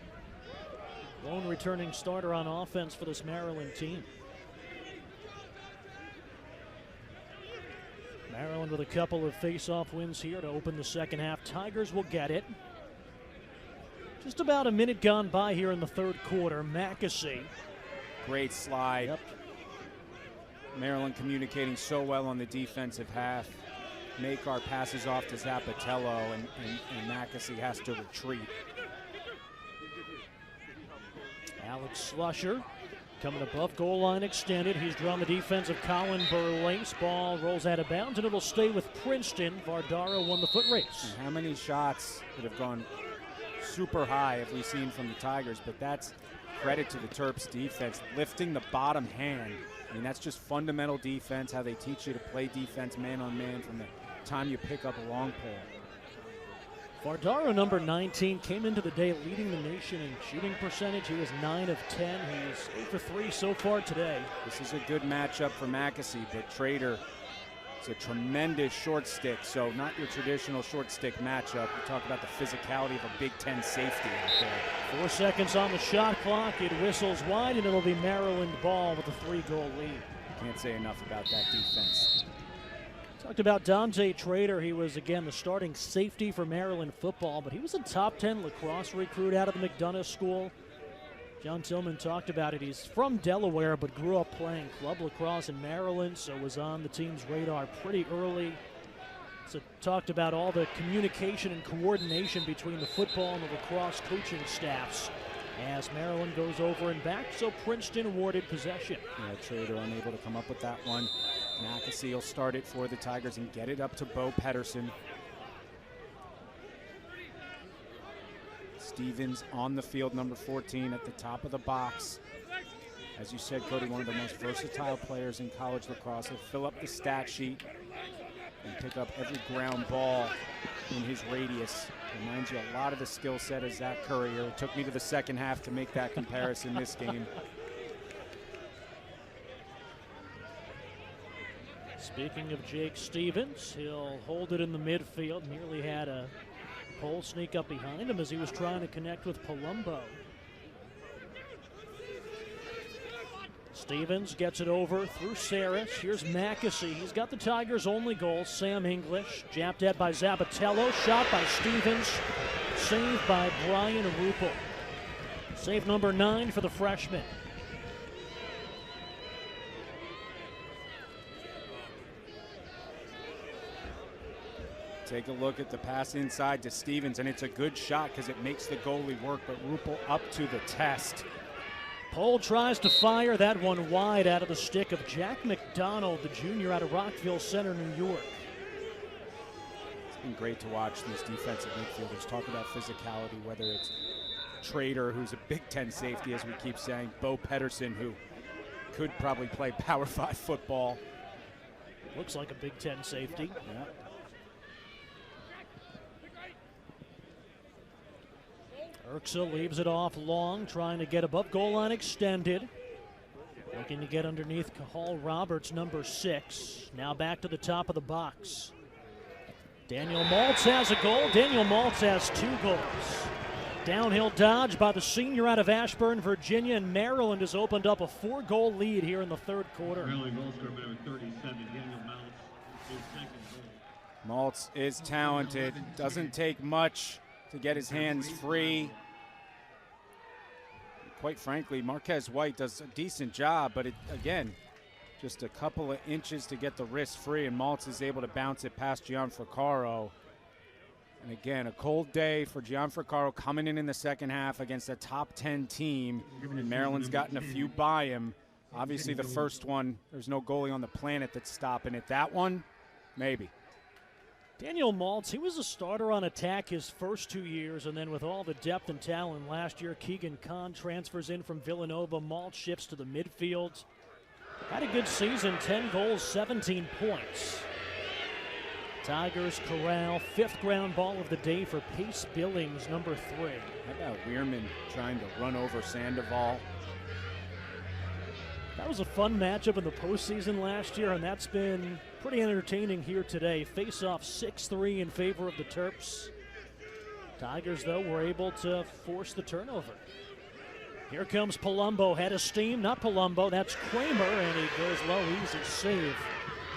Lone returning starter on offense for this Maryland team. Maryland with a couple of face-off wins here to open the second half. Tigers will get it. Just about a minute gone by here in the third quarter. Mackesy. Great slide. Yep. Maryland communicating so well on the defensive half. Makar passes off to Zappatello, and Mackesy has to retreat. Alex Slusher coming above goal line extended. He's drawn the defense of Colin Burlace. Ball rolls out of bounds, and it'll stay with Princeton. Vardaro won the foot race. And how many shots that have gone super high have we seen from the Tigers? But that's credit to the Terps defense, lifting the bottom hand. I mean, that's just fundamental defense, how they teach you to play defense man on man from the time you pick up a long pole. Vardaro, number 19, came into the day leading the nation in shooting percentage. He was 9 of 10. He's 8 for 3 so far today. This is a good matchup for McAsee, but Trader is a tremendous short stick, so not your traditional short stick matchup. We talk about the physicality of a Big Ten safety out there. 4 seconds on the shot clock. It whistles wide, and it'll be Maryland ball with a 3-goal lead. Can't say enough about that defense. Talked about Dante Trader. He was, again, the starting safety for Maryland football, but he was a top 10 lacrosse recruit out of the McDonough School. John Tillman talked about it. He's from Delaware, but grew up playing club lacrosse in Maryland, so was on the team's radar pretty early. So talked about all the communication and coordination between the football and the lacrosse coaching staffs as Maryland goes over and back, so Princeton awarded possession. Yeah, Trader unable to come up with that one. McAsee will start it for the Tigers and get it up to Bo Pedersen. Stevens on the field, number 14 at the top of the box. As you said, Cody, one of the most versatile players in college lacrosse. He'll fill up the stat sheet and pick up every ground ball in his radius. Reminds you a lot of the skill set of Zach Currier. It took me to the second half to make that comparison this game. Speaking of Jake Stevens, he'll hold it in the midfield. Nearly had a pole sneak up behind him as he was trying to connect with Palumbo. Stevens gets it over through Saris. Here's McAsee. He's got the Tigers' only goal. Sam English, jabbed at by Zabatello. Shot by Stevens. Saved by Brian Ruppel. Save number 9 for the freshman. Take a look at the pass inside to Stevens, and it's a good shot because it makes the goalie work, but Ruppel up to the test. Pole tries to fire that one wide out of the stick of Jack McDonald, the junior out of Rockville Center, New York. It's been great to watch these defensive midfielders talk about physicality, whether it's Trader, who's a Big Ten safety, as we keep saying, Bo Pedersen, who could probably play Power 5 football. Looks like a Big Ten safety. Yeah. Urksa leaves it off long, trying to get above goal line extended. Looking to get underneath Cahal Roberts, number 6. Now back to the top of the box. Daniel Maltz has a goal. Daniel Maltz has 2 goals. Downhill dodge by the senior out of Ashburn, Virginia, and Maryland has opened up a 4-goal lead here in the third quarter. Maryland goal scorer number 37, Daniel Maltz, his second goal. Maltz is talented. Doesn't take much to get his hands free. Quite frankly, Marquez White does a decent job, but again, just a couple of inches to get the wrist free, and Maltz is able to bounce it past Gianfrancaro. And again, a cold day for Gianfrancaro coming in the second half against a top 10 team, and Maryland's gotten a few by him. Obviously, the first one, there's no goalie on the planet that's stopping it. That one, maybe. Daniel Maltz, he was a starter on attack his first 2 years, and then with all the depth and talent last year, Keegan Kahn transfers in from Villanova. Maltz shifts to the midfield. Had a good season, 10 goals, 17 points. Tigers corral 5th ground ball of the day for Pace Billings, number 3. How about Weirman trying to run over Sandoval? That was a fun matchup in the postseason last year, and that's been pretty entertaining here today. Face-off 6-3 in favor of the Terps. Tigers, though, were able to force the turnover. Here comes Palumbo, head of steam, not Palumbo, that's Kramer, and he goes low, easy save.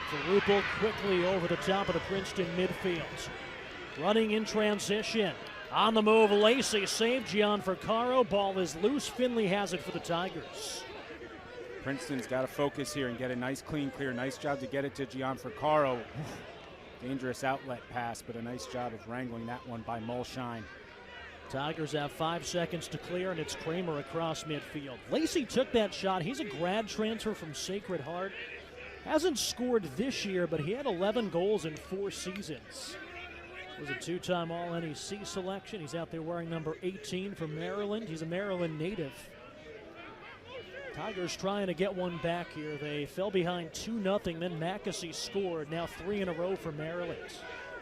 For Ruppel quickly over the top of the Princeton midfield. Running in transition. On the move, Lacey saved Gianfrancaro. Ball is loose. Finley has it for the Tigers. Princeton's got to focus here and get a nice clean clear. Nice job to get it to Gianfrancaro. Dangerous outlet pass, but a nice job of wrangling that one by Mulshine. Tigers have 5 seconds to clear, and it's Kramer across midfield. Lacey took that shot. He's a grad transfer from Sacred Heart. Hasn't scored this year, but he had 11 goals in 4 seasons. Was a 2-time All-NEC selection. He's out there wearing number 18 for Maryland. He's a Maryland native. Tigers trying to get one back here. They fell behind 2-0, then McAsee scored. Now 3 in a row for Maryland.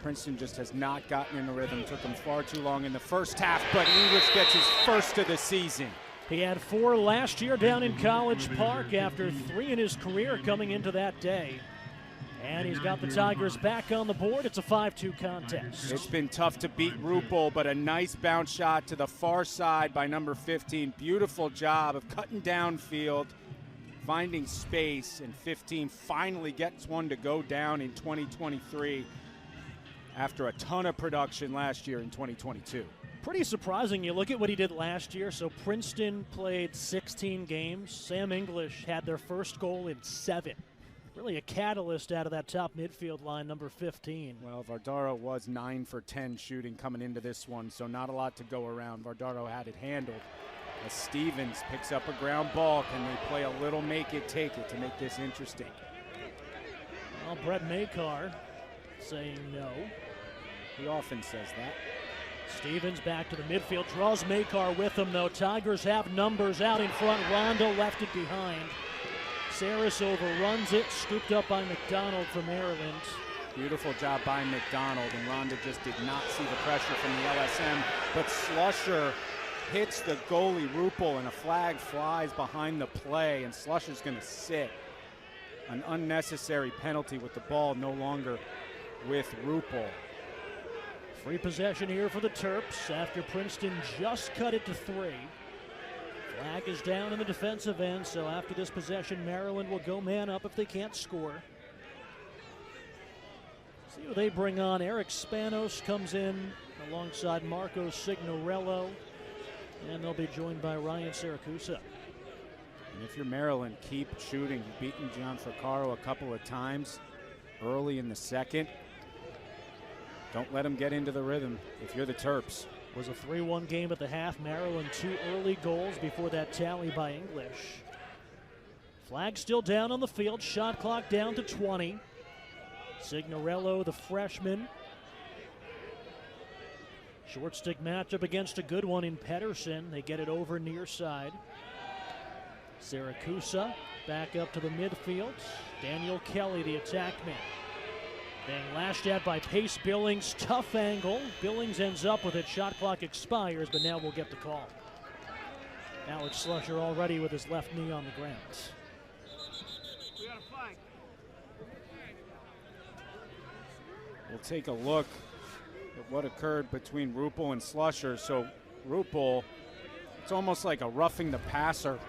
Princeton just has not gotten in the rhythm. Took them far too long in the first half, but English gets his first of the season. He had 4 last year down in College Park after 3 in his career coming into that day. And he's got the Tigers back on the board. It's a 5-2 contest. It's been tough to beat Rupel, but a nice bounce shot to the far side by number 15. Beautiful job of cutting downfield, finding space, and 15 finally gets one to go down in 2023 after a ton of production last year in 2022. Pretty surprising. You look at what he did last year. So Princeton played 16 games. Sam English had their first goal in 7. Really a catalyst out of that top midfield line, number 15. Well, Vardaro was 9 for 10 shooting coming into this one, so not a lot to go around. Vardaro had it handled. As Stevens picks up a ground ball, can they play a little make it, take it to make this interesting? Well, Brett Makar saying no. He often says that. Stevens back to the midfield, draws Makar with him though. Tigers have numbers out in front. Rondo left it behind. Saris overruns it, scooped up by McDonald from Maryland. Beautiful job by McDonald, and Ronda just did not see the pressure from the LSM, but Slusher hits the goalie Rupel, and a flag flies behind the play, and Slusher's going to sit. An unnecessary penalty with the ball no longer with Rupel. Free possession here for the Terps after Princeton just cut it to 3. Flag is down in the defensive end, so after this possession, Maryland will go man up if they can't score. See who they bring on. Eric Spanos comes in alongside Marco Signorello, and they'll be joined by Ryan Siracusa. And if you're Maryland, keep shooting. You've beaten Gianfrancaro a couple of times early in the second. Don't let them get into the rhythm if you're the Terps. It was a 3-1 game at the half. Maryland 2 early goals before that tally by English. Flag still down on the field. Shot clock down to 20. Signorello, the freshman. Short stick matchup against a good one in Pedersen. They get it over near side. Siracusa back up to the midfield. Daniel Kelly, the attack man. Being lashed at by Pace Billings. Tough angle. Billings ends up with it. Shot clock expires, but now we'll get the call. Alex Slusher already with his left knee on the ground. We got a flag. We'll take a look at what occurred between Rupel and Slusher. So Rupel, it's almost like a roughing the passer.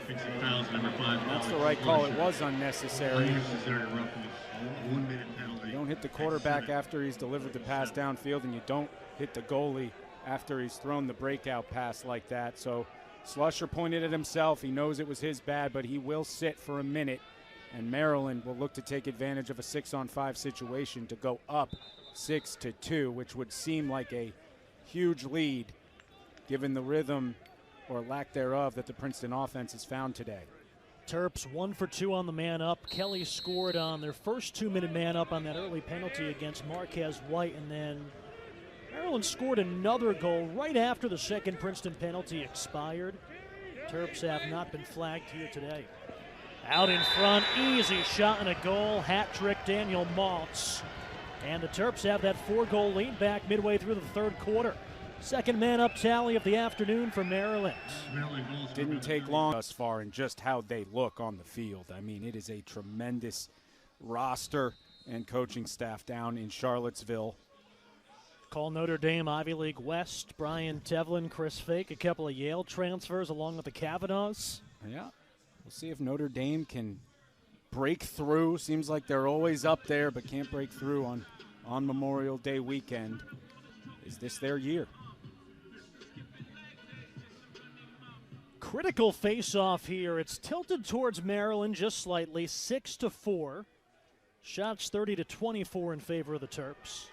Fixing fouls, number 5. That's the right call. It was unnecessary. Unnecessary roughness. 1 minute penalty. You don't hit the quarterback after he's delivered the pass downfield, and you don't hit the goalie after he's thrown the breakout pass like that. So Slusher pointed at himself. He knows it was his bad, but he will sit for a minute, and Maryland will look to take advantage of a 6-on-5 situation to go up 6-2, which would seem like a huge lead given the rhythm or lack thereof that the Princeton offense has found today. Terps 1 for 2 on the man up. Kelly scored on their first 2-minute man up on that early penalty against Marquez White, and then Maryland scored another goal right after the second Princeton penalty expired. Terps have not been flagged here today. Out in front, easy shot and a goal. Hat trick, Daniel Maltz. And the Terps have that 4-goal lead back midway through the third quarter. Second man up tally of the afternoon for Maryland. Didn't take long thus far in just how they look on the field. I mean, it is a tremendous roster and coaching staff down in Charlottesville. Call Notre Dame Ivy League West. Brian Tevlin, Chris Fake, a couple of Yale transfers along with the Kavanaughs. Yeah, we'll see if Notre Dame can break through. Seems like they're always up there, but can't break through on Memorial Day weekend. Is this their year? Critical face-off here. It's tilted towards Maryland just slightly, 6-4. Shots 30-24 in favor of the Terps.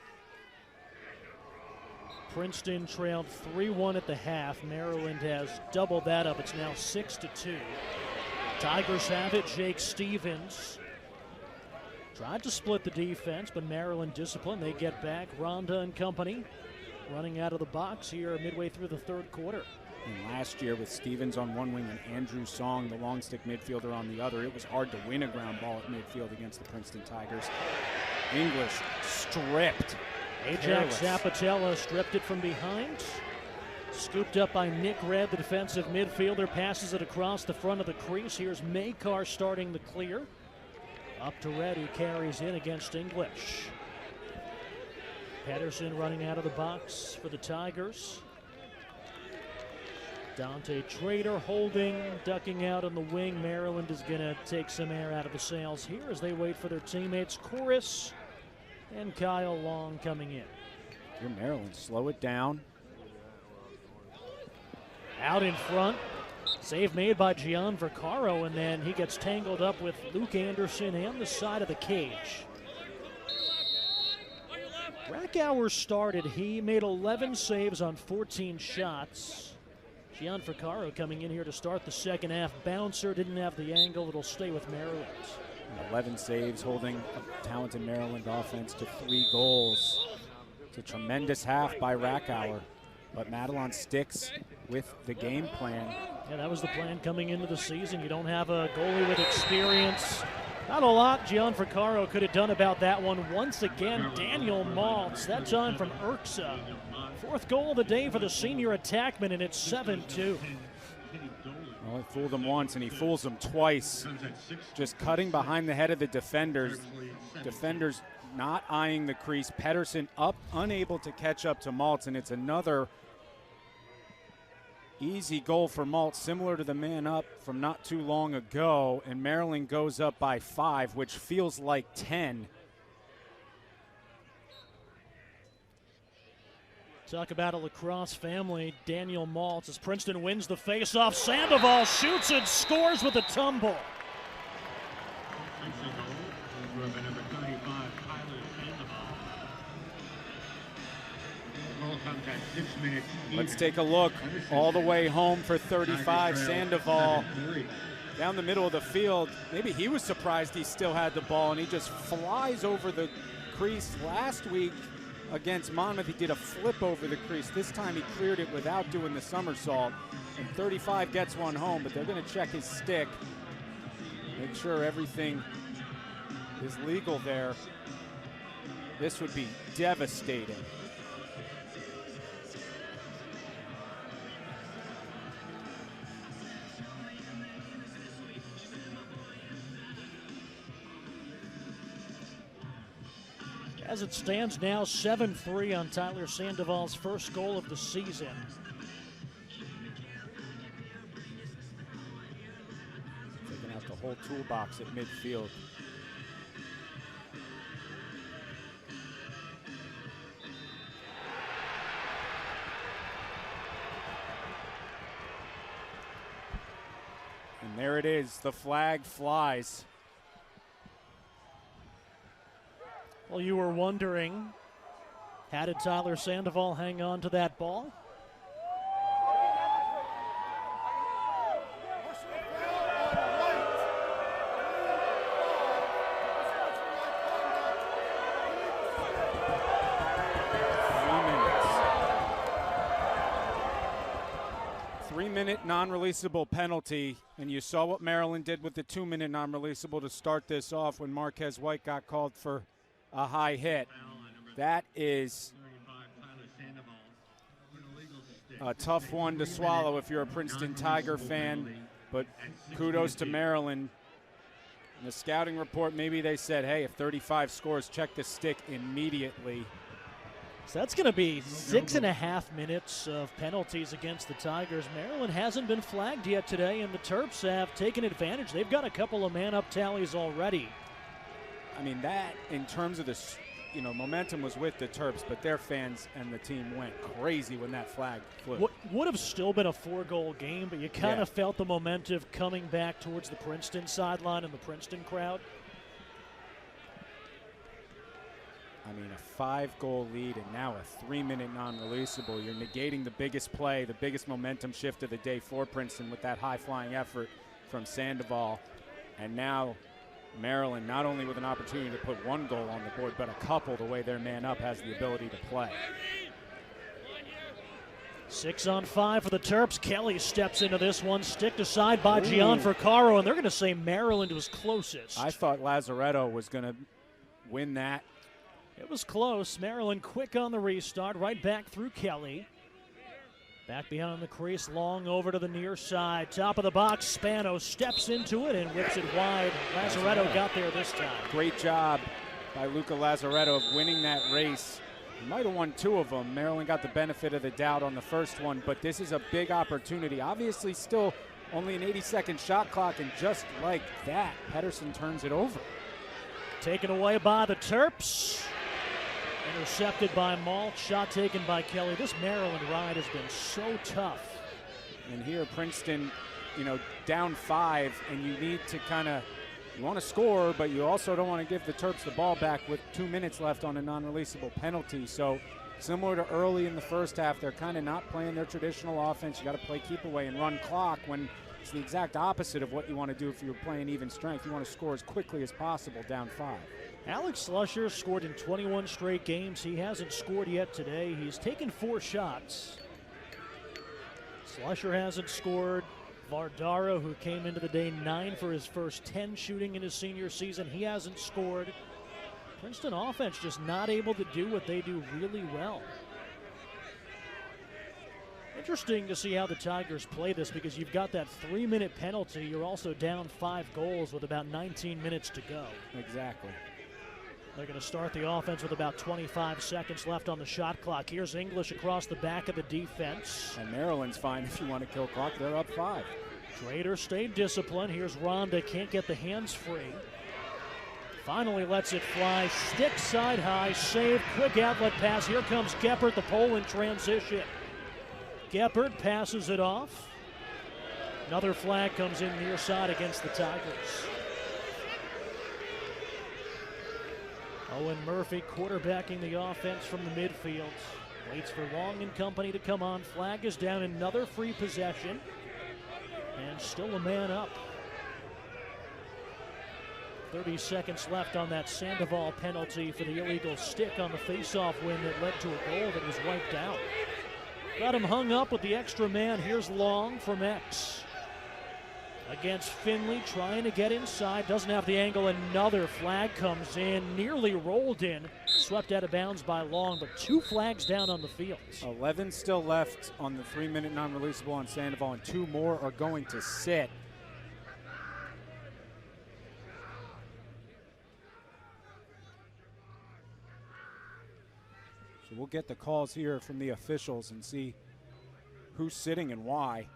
Princeton trailed 3-1 at the half. Maryland has doubled that up. It's now 6-2. Tigers have it. Jake Stevens tried to split the defense, but Maryland disciplined. They get back. Ronda and company running out of the box here midway through the third quarter. And last year with Stevens on one wing and Andrew Song, the long stick midfielder, on the other, it was hard to win a ground ball at midfield against the Princeton Tigers. English stripped. Ajax Zapatella stripped it from behind. Scooped up by Nick Red, the defensive midfielder, passes it across the front of the crease. Here's Makar starting the clear. Up to Red, who carries in against English. Pedersen running out of the box for the Tigers. Dante Trader holding, ducking out on the wing. Maryland is going to take some air out of the sails here as they wait for their teammates, Chorus and Kyle Long coming in. Here, Maryland, slow it down. Out in front, save made by Gian Vaccaro, and then he gets tangled up with Luke Anderson and the side of the cage. Rackauer started. He made 11 saves on 14 shots. Gian Vaccaro coming in here to start the second half. Bouncer didn't have the angle. It'll stay with Maryland. 11 saves, holding a talented Maryland offense to 3 goals. It's a tremendous half by Rackauer, but Madelon sticks with the game plan. Yeah, that was the plan coming into the season. You don't have a goalie with experience. Not a lot Gian Vaccaro could have done about that one. Once again, Daniel Maltz, that time from Urksa. 4th goal of the day for the senior attackman, and it's 7-2. Well, he fooled him once, and he fools him twice. Just cutting behind the head of the defenders. Defenders not eyeing the crease. Pedersen up, unable to catch up to Maltz, and it's another easy goal for Maltz, similar to the man up from not too long ago, and Maryland goes up by 5, which feels like 10. Talk about a lacrosse family. Daniel Maltz as Princeton wins the faceoff. Sandoval shoots and scores with a tumble. Let's take a look. All the way home for 35. Sandoval down the middle of the field. Maybe he was surprised he still had the ball, and he just flies over the crease. Last week against Monmouth, he did a flip over the crease. This time he cleared it without doing the somersault. And 35 gets one home, but they're going to check his stick. Make sure everything is legal there. This would be devastating. As it stands now, 7-3 on Tyler Sandoval's first goal of the season. Taking out the whole toolbox at midfield. And there it is, the flag flies. Well, you were wondering, how did Tyler Sandoval hang on to that ball? Three-minute non-releasable penalty, and you saw what Maryland did with the 2-minute non-releasable to start this off when Marquez White got called for a high hit. That is a tough one to swallow if you're a Princeton Tiger fan, but kudos to Maryland. In the scouting report, maybe they said, hey, if 35 scores, check the stick immediately. So that's going to be 6.5 minutes of penalties against the Tigers. Maryland hasn't been flagged yet today, and the Terps have taken advantage. They've got a couple of man-up tallies already. I mean, that, in terms of the, momentum was with the Terps, but their fans and the team went crazy when that flag flew. What would have still been a 4-goal game, but you kind of felt the momentum coming back towards the Princeton sideline and the Princeton crowd. I mean, a 5-goal lead and now a 3-minute non-releasable. You're negating the biggest play, the biggest momentum shift of the day for Princeton with that high-flying effort from Sandoval. And now Maryland not only with an opportunity to put 1 goal on the board, but a couple the way their man up has the ability to play. 6-on-5 for the Terps. Kelly steps into this one, sticked aside by Gian Vaccaro, and they're going to say Maryland was closest. I thought Lazaretto was going to win that It was close. Maryland quick on the restart, right back through Kelly. Back behind the crease, long over to the near side. Top of the box, Spano steps into it and whips it wide. Lazaretto got there this time. Great job by Luca Lazaretto of winning that race. He might have won 2 of them. Maryland got the benefit of the doubt on the first one, but this is a big opportunity. Obviously still only an 80-second shot clock, and just like that, Pedersen turns it over. Taken away by the Terps. Intercepted by Malt, shot taken by Kelly. This Maryland ride has been so tough. And here Princeton, down 5, and you need to you want to score, but you also don't want to give the Terps the ball back with 2 minutes left on a non-releasable penalty. So similar to early in the first half, they're kind of not playing their traditional offense. You got to play keep away and run clock, when it's the exact opposite of what you want to do if you're playing even strength. You want to score as quickly as possible down 5. Alex Slusher scored in 21 straight games. He hasn't scored yet today. He's taken 4 shots. Slusher hasn't scored. Vardaro, who came into the day 9 for his first 10 shooting in his senior season, he hasn't scored. Princeton offense just not able to do what they do really well. Interesting to see how the Tigers play this, because you've got that 3-minute penalty. You're also down 5 goals with about 19 minutes to go. Exactly. They're going to start the offense with about 25 seconds left on the shot clock. Here's English across the back of the defense. And Maryland's fine if you want to kill clock. They're up 5. Trader stayed disciplined. Here's Ronda, can't get the hands free. Finally lets it fly, stick side high, save, quick outlet pass. Here comes Geppert, the pole in transition. Geppert passes it off. Another flag comes in near side against the Tigers. Owen Murphy quarterbacking the offense from the midfield. Waits for Long and company to come on. Flag is down, another free possession. And still a man up. 30 seconds left on that Sandoval penalty for the illegal stick on the face-off win that led to a goal that was wiped out. Got him hung up with the extra man. Here's Long from X. Against Finley, trying to get inside. Doesn't have the angle. Another flag comes in. Nearly rolled in. Swept out of bounds by Long, but 2 flags down on the field. 11 still left on the 3-minute non-releasable on Sandoval, and 2 more are going to sit. So we'll get the calls here from the officials and see who's sitting and why.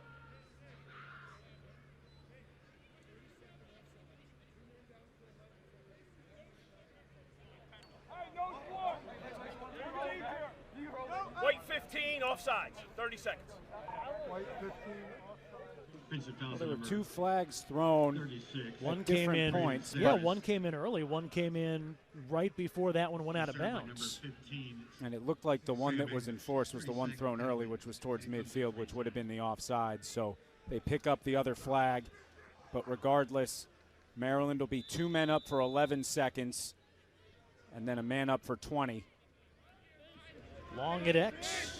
White 15, offsides, 30 seconds. White 15. Well, there were 2 flags thrown. 36. One came in. Points. Yeah, one came in early. One came in right before that one went out of bounds. And it looked like the one that was enforced was the one thrown early, which was towards midfield, which would have been the offside. So they pick up the other flag. But regardless, Maryland will be 2 men up for 11 seconds and then a man up for 20. Long at X.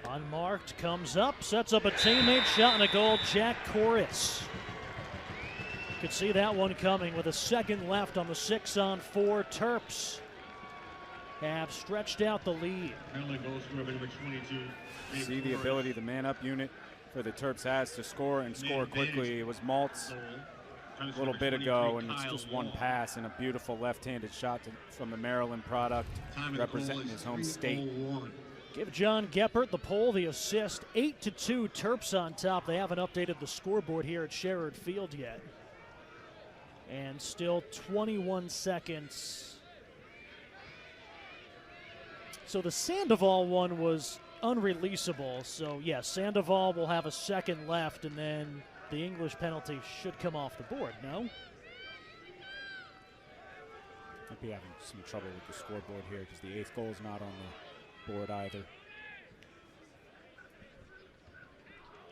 Unmarked, comes up, sets up a teammate, shot and a goal, Jack Corris. Could see that one coming with a second left on the 6-on-4. Terps have stretched out the lead. See the ability the man-up unit for the Terps has to score and score quickly. It was Maltz a little bit ago, and it's just one pass and a beautiful left-handed shot from the Maryland product representing his home state. Give John Geppert the pole, the assist. 8-2, Terps on top. They haven't updated the scoreboard here at Sherrod Field yet. And still 21 seconds. So the Sandoval one was unreleasable. So, yeah, Sandoval will have a second left, and then the English penalty should come off the board, no? Might be having some trouble with the scoreboard here because the 8th goal is not on the board either.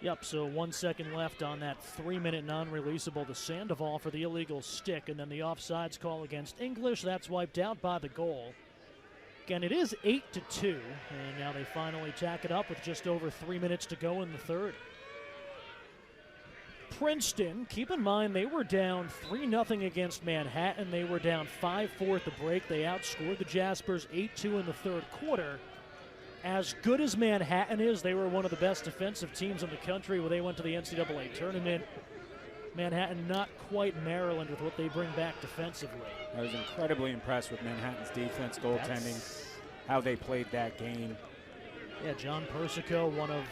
Yep, so 1 second left on that 3-minute non-releasable to Sandoval for the illegal stick, and then the offsides call against English. That's wiped out by the goal. Again, it is 8-2, and now they finally tack it up with just over 3 minutes to go in the third. Princeton, keep in mind they were down 3-0 against Manhattan. They were down 5-4 at the break. They outscored the Jaspers 8-2 in the third quarter. As good as Manhattan is, they were one of the best defensive teams in the country when they went to the NCAA tournament. Manhattan not quite Maryland with what they bring back defensively. I was incredibly impressed with Manhattan's defense, goaltending, how they played that game. Yeah, John Persico, one of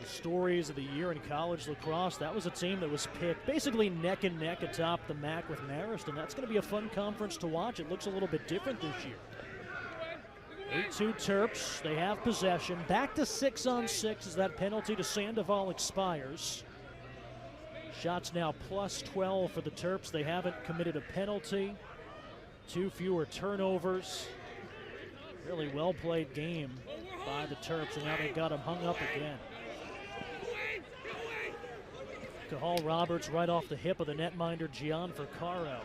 the stories of the year in college lacrosse. That was a team that was picked basically neck and neck atop the MAC with Marist, and that's going to be a fun conference to watch. It looks a little bit different this year. 8-2 Terps, they have possession. Back to 6-on-6 as that penalty to Sandoval expires. Shots now plus 12 for the Terps. They haven't committed a penalty. 2 fewer turnovers. Really well-played game by the Terps, and now they've got them hung up again. Cahal Roberts right off the hip of the netminder Gian Vercaro.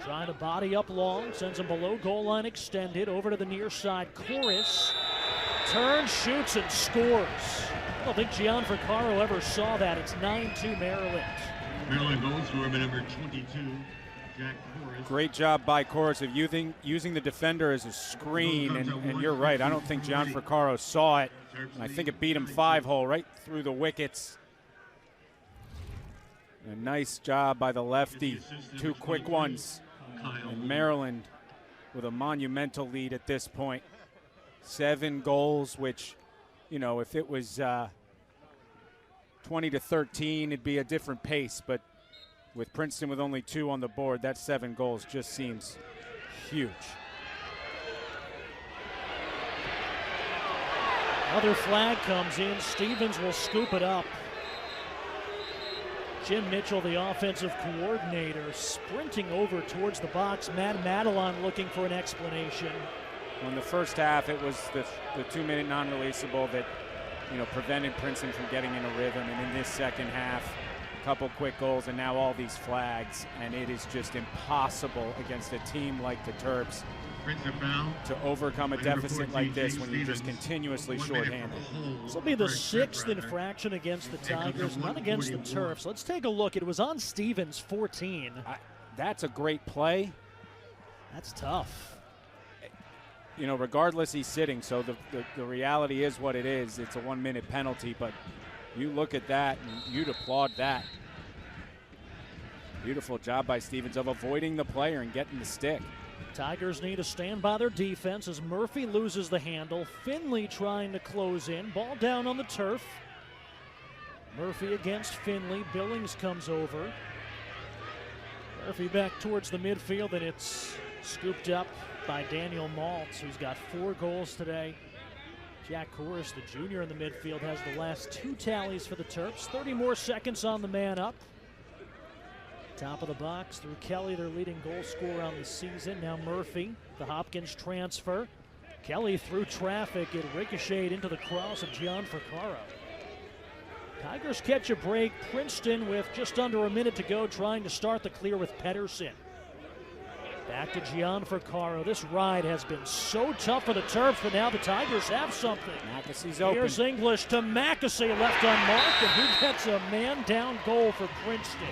Trying to body up long, sends him below goal line extended, over to the near side. Chorus, turns, shoots, and scores. I don't think Gian Vercaro ever saw that. It's 9-2 Maryland. Maryland goal scorer number 22, Jack Forrest. Great job by Chorus of using the defender as a screen, and you're right. I don't think Gian Vercaro saw it. And I think it beat him 5-hole right through the wickets. A nice job by the lefty. 2 quick ones. And Maryland with a monumental lead at this point. 7 goals, which, you know, if it was 20-13, it'd be a different pace. But with Princeton with only 2 on the board, that 7 goals just seems huge. Another flag comes in. Stevens will scoop it up. Jim Mitchell, the offensive coordinator, sprinting over towards the box. Matt Madelon looking for an explanation. Well, in the first half, it was the 2-minute non-releasable that, you know, prevented Princeton from getting in a rhythm. And in this second half, a couple quick goals and now all these flags. And it is just impossible against a team like the Terps to overcome a deficit like this when you're just continuously shorthanded. This will be the 6th infraction against the Tigers, not against the Terps. Let's take a look. It was on Stevens, 14. That's a great play. That's tough. You know, regardless, he's sitting, so the reality is what it is. It's a 1-minute penalty, but you look at that and you'd applaud that. Beautiful job by Stevens of avoiding the player and getting the stick. Tigers need to stand by their defense as Murphy loses the handle. Finley trying to close in. Ball down on the turf. Murphy against Finley. Billings comes over. Murphy back towards the midfield, and it's scooped up by Daniel Maltz, who's got 4 goals today. Jack Chorus, the junior in the midfield, has the last 2 tallies for the Terps. 30 more seconds on the man up. Top of the box through Kelly, their leading goal scorer on the season. Now Murphy, the Hopkins transfer. Kelly through traffic. It ricocheted into the cross of Gian Vercaro. Tigers catch a break. Princeton with just under a minute to go, trying to start the clear with Pedersen. Back to Gian Vercaro. This ride has been so tough for the Terps, but now the Tigers have something. Mackessy's open. Here's English to Mackessy, left unmarked, and who gets a man-down goal for Princeton?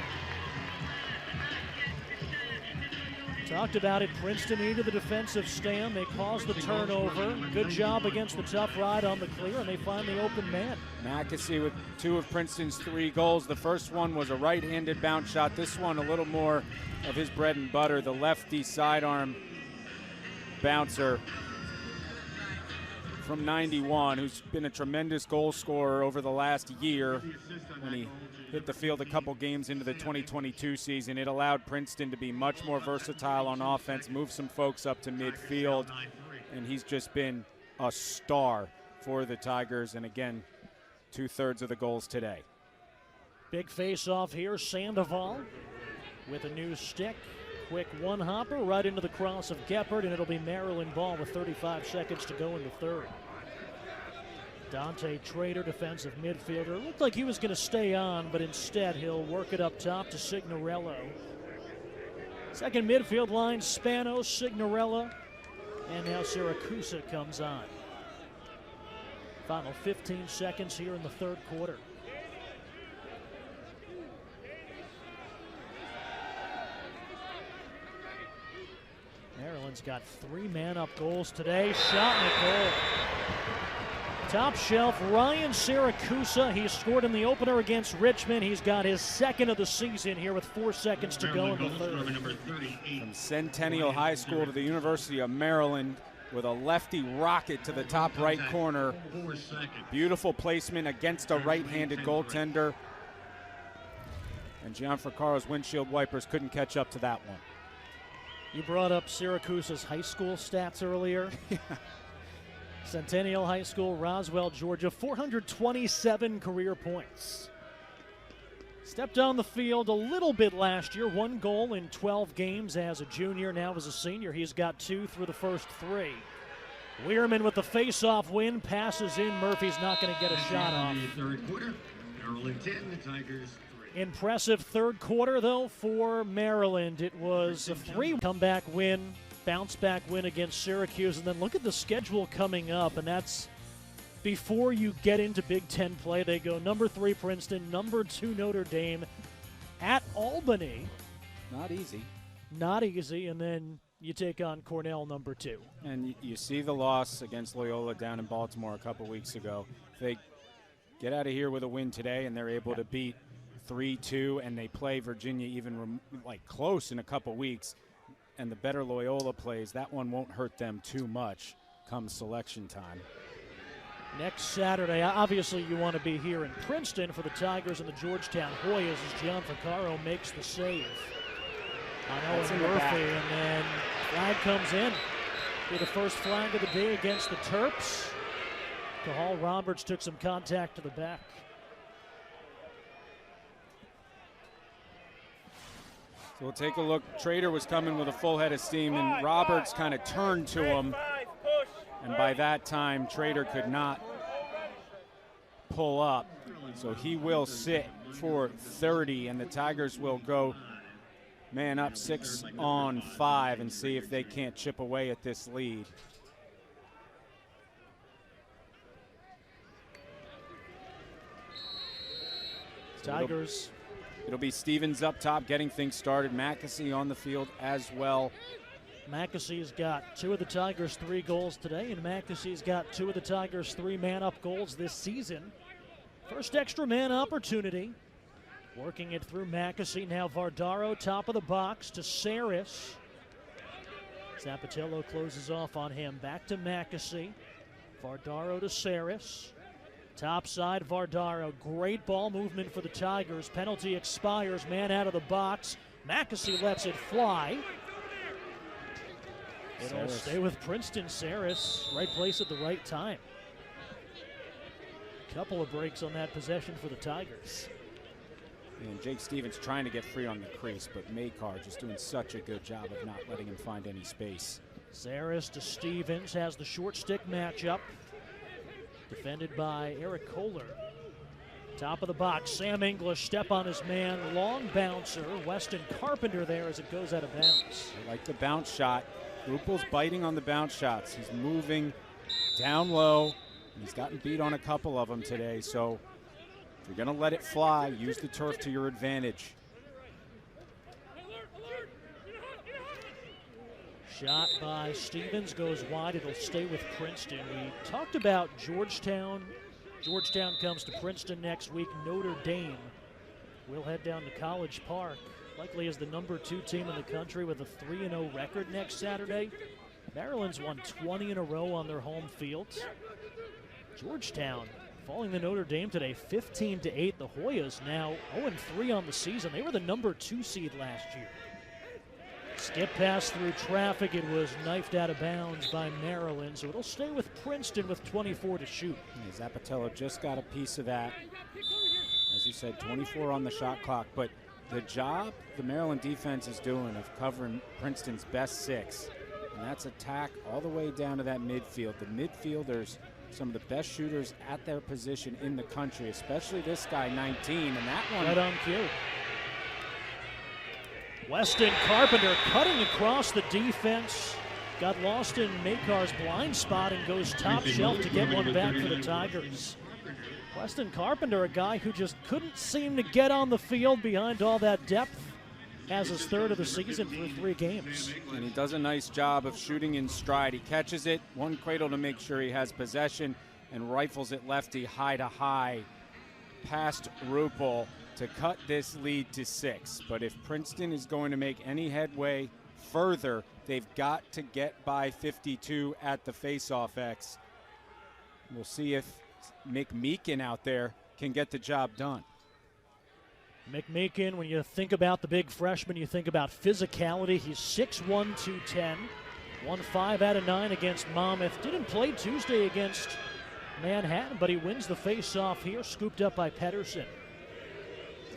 Talked about it, Princeton needed the defensive stand. They caused the turnover. Good job against the tough ride on the clear, and they find the open man. Mackessy with 2 of Princeton's 3 goals. The first one was a right-handed bounce shot. This one a little more of his bread and butter, the lefty sidearm bouncer from 91, who's been a tremendous goal scorer over the last year. When he hit the field a couple games into the 2022 season, it allowed Princeton to be much more versatile on offense, move some folks up to midfield, and he's just been a star for the Tigers. And again, 2/3 of the goals today. Big face-off here, Sandoval with a new stick. Quick one-hopper right into the cross of Geppert, and it'll be Maryland ball with 35 seconds to go in the third. Dante Trader, defensive midfielder. Looked like he was going to stay on, but instead he'll work it up top to Signorello. Second midfield line, Spano, Signorello, and now Siracusa comes on. Final 15 seconds here in the third quarter. Maryland's got 3 man-up goals today. Shot and a goal. Top shelf, Ryan Siracusa. He scored in the opener against Richmond. He's got his second of the season here with 4 seconds to go in the third. From Centennial High School to the University of Maryland with a lefty rocket to the top right corner. Beautiful placement against a right-handed goaltender. And Gianfrancaro's windshield wipers couldn't catch up to that one. You brought up Syracusa's high school stats earlier. Centennial High School, Roswell, Georgia, 427 career points. Stepped on the field a little bit last year, 1 goal in 12 games as a junior. Now as a senior, he's got 2 through the first 3. Weirman with the face-off win, passes in. Murphy's not going to get a shot off. Third quarter, Maryland 10, the Tigers 3. Impressive third quarter, though, for Maryland. It was a 3 comeback win, bounce-back win against Syracuse. And then look at the schedule coming up, and that's before you get into Big Ten play. They go number 3 Princeton, number 2 Notre Dame, at Albany. Not easy. Not easy, and then you take on Cornell, number 2. And you see the loss against Loyola down in Baltimore a couple weeks ago. If they get out of here with a win today and they're able to beat 3-2 and they play Virginia even like close in a couple weeks, and the better Loyola plays, that one won't hurt them too much come selection time. Next Saturday, obviously you want to be here in Princeton for the Tigers and the Georgetown Hoyas as Gianfrancaro makes the save on Owen Murphy, and then flag comes in. Be the first flag of the day against the Terps. Cahal Roberts took some contact to the back. So we'll take a look. Trader was coming with a full head of steam, and Roberts kind of turned to him. And by that time, Trader could not pull up. So he will sit for 30, and the Tigers will go man up 6-on-5 and see if they can't chip away at this lead. Tigers. It'll be Stevens up top getting things started. Mackesy on the field as well. Mackesy's got 2 of the Tigers' 3 goals today, and Mackesy's got 2 of the Tigers' 3 man-up goals this season. First extra man opportunity. Working it through Mackesy. Now Vardaro, top of the box to Saris. Zapatello closes off on him. Back to Mackesy. Vardaro to Saris. Top side, Vardaro. Great ball movement for the Tigers. Penalty expires. Man out of the box. Mackesy lets it fly. It'll stay with Princeton. Saris, right place at the right time. Couple of breaks on that possession for the Tigers. And Jake Stevens trying to get free on the crease, but Makar just doing such a good job of not letting him find any space. Saris to Stevens, has the short stick matchup. Defended by Eric Kohler. Top of the box, Sam English, step on his man, long bouncer. Weston Carpenter there as it goes out of bounds. I like the bounce shot. Rupel's biting on the bounce shots. He's moving down low, and he's gotten beat on a couple of them today. So if you're going to let it fly, use the turf to your advantage. Shot by Stevens goes wide. It'll stay with Princeton. We talked about Georgetown. Georgetown comes to Princeton next week. Notre Dame will head down to College Park, likely as the number 2 team in the country with a 3-0 record next Saturday. Maryland's won 20 in a row on their home field. Georgetown falling to Notre Dame today, 15-8. The Hoyas now 0-3 on the season. They were the number 2 seed last year. Skip pass through traffic. It was knifed out of bounds by Maryland, so it'll stay with Princeton with 24 to shoot. Zapatello just got a piece of that. As you said, 24 on the shot clock, but the job the Maryland defense is doing of covering Princeton's best 6, and that's attack all the way down to that midfield. The midfielders, some of the best shooters at their position in the country, especially this guy, 19, and that one. Right on cue. Weston Carpenter cutting across the defense. Got lost in Makar's blind spot and goes top shelf to get one back for the Tigers. Weston Carpenter, a guy who just couldn't seem to get on the field behind all that depth has his third of the season through 3 games. And he does a nice job of shooting in stride. He catches it, one cradle to make sure he has possession, and rifles it lefty high to high past Rupel to cut this lead to 6. But if Princeton is going to make any headway further, they've got to get by 52 at the faceoff X. We'll see if McMeekin out there can get the job done. McMeekin, when you think about the big freshman, you think about physicality. He's 6'1", 210. Won 5 out of 9 against Monmouth. Didn't play Tuesday against Manhattan, but he wins the face-off here, scooped up by Pedersen.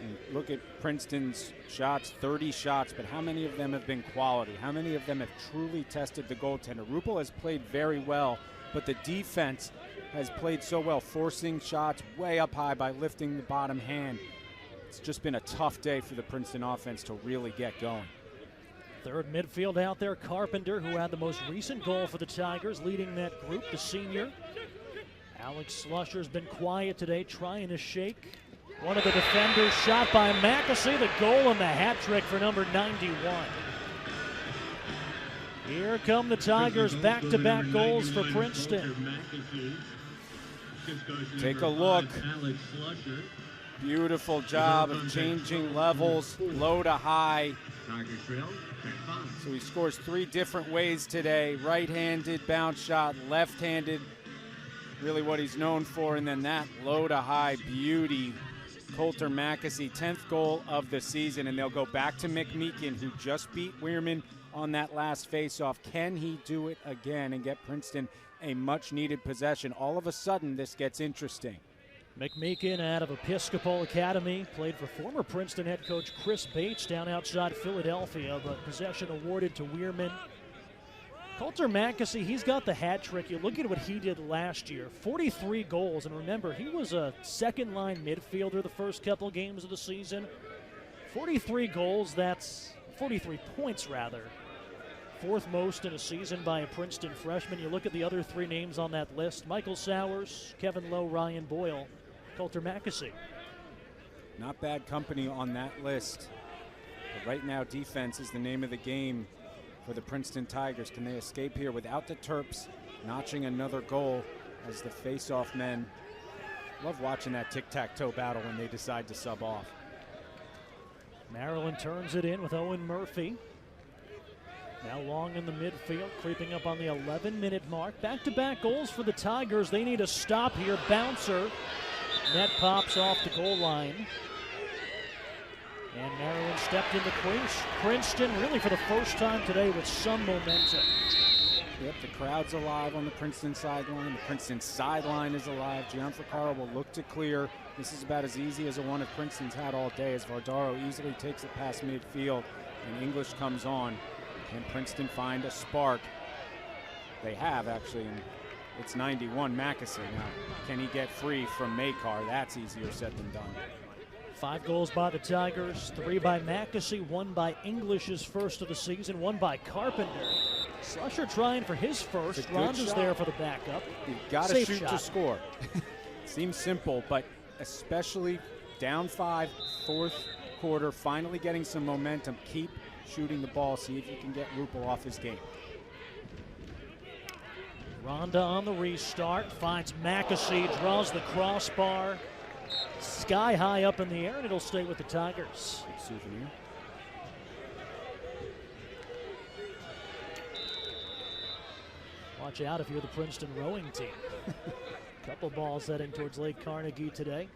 And look at Princeton's shots, 30 shots, but how many of them have been quality? How many of them have truly tested the goaltender? Rupel has played very well, but the defense has played so well, forcing shots way up high by lifting the bottom hand. It's just been a tough day for the Princeton offense to really get going. Third midfield out there, Carpenter, who had the most recent goal for the Tigers, leading that group, the senior. Alex Slusher's been quiet today, trying to shake one of the defenders. Shot by McAsee, the goal and the hat trick for number 91. Here come the Tigers, back-to-back goals for Princeton. Take a look. Beautiful job of changing levels, low to high. So he scores 3 different ways today. Right-handed bounce shot, left-handed, really what he's known for, and then that low to high beauty. Coulter McAsee, 10th goal of the season, and they'll go back to McMeekin, who just beat Weirman on that last faceoff. Can he do it again and get Princeton a much-needed possession? All of a sudden, this gets interesting. McMeekin out of Episcopal Academy, played for former Princeton head coach Chris Bates down outside Philadelphia, but possession awarded to Weirman. Coulter McAsee, he's got the hat trick. You look at what he did last year, 43 goals, and remember, he was a second-line midfielder the first couple games of the season. 43 goals, that's 43 points, rather. 4th most in a season by a Princeton freshman. You look at the other 3 names on that list, Michael Sowers, Kevin Lowe, Ryan Boyle, Coulter McAsee. Not bad company on that list. But right now, defense is the name of the game for the Princeton Tigers. Can they escape here without the Terps notching another goal as the face-off men? Love watching that tic-tac-toe battle when they decide to sub off. Maryland turns it in with Owen Murphy. Now long in the midfield, creeping up on the 11-minute mark. Back-to-back goals for the Tigers. They need a stop here. Bouncer. Net pops off the goal line. And Maryland stepped into Princeton really for the first time today with some momentum. Yep, the crowd's alive on the Princeton sideline. The Princeton sideline is alive. Gianfrancaro will look to clear. This is about as easy as a one if Princeton's had all day, as Vardaro easily takes it past midfield and English comes on. Can Princeton find a spark? They have, actually, and it's 91 McAsee now. Can he get free from Makar? That's easier said than done. 5 goals by the Tigers, 3 by McAsee, 1 by English's first of the season, 1 by Carpenter. Slusher trying for his first. Ronda's there for the backup. You've got to shoot to score. Seems simple, but especially down 5, 4th quarter, finally getting some momentum. Keep shooting the ball. See if you can get Rupel off his game. Ronda on the restart, finds McAsee, draws the crossbar. Sky high up in the air, and it'll stay with the Tigers. Souvenir. Watch out if you're the Princeton rowing team. Couple balls heading towards Lake Carnegie today.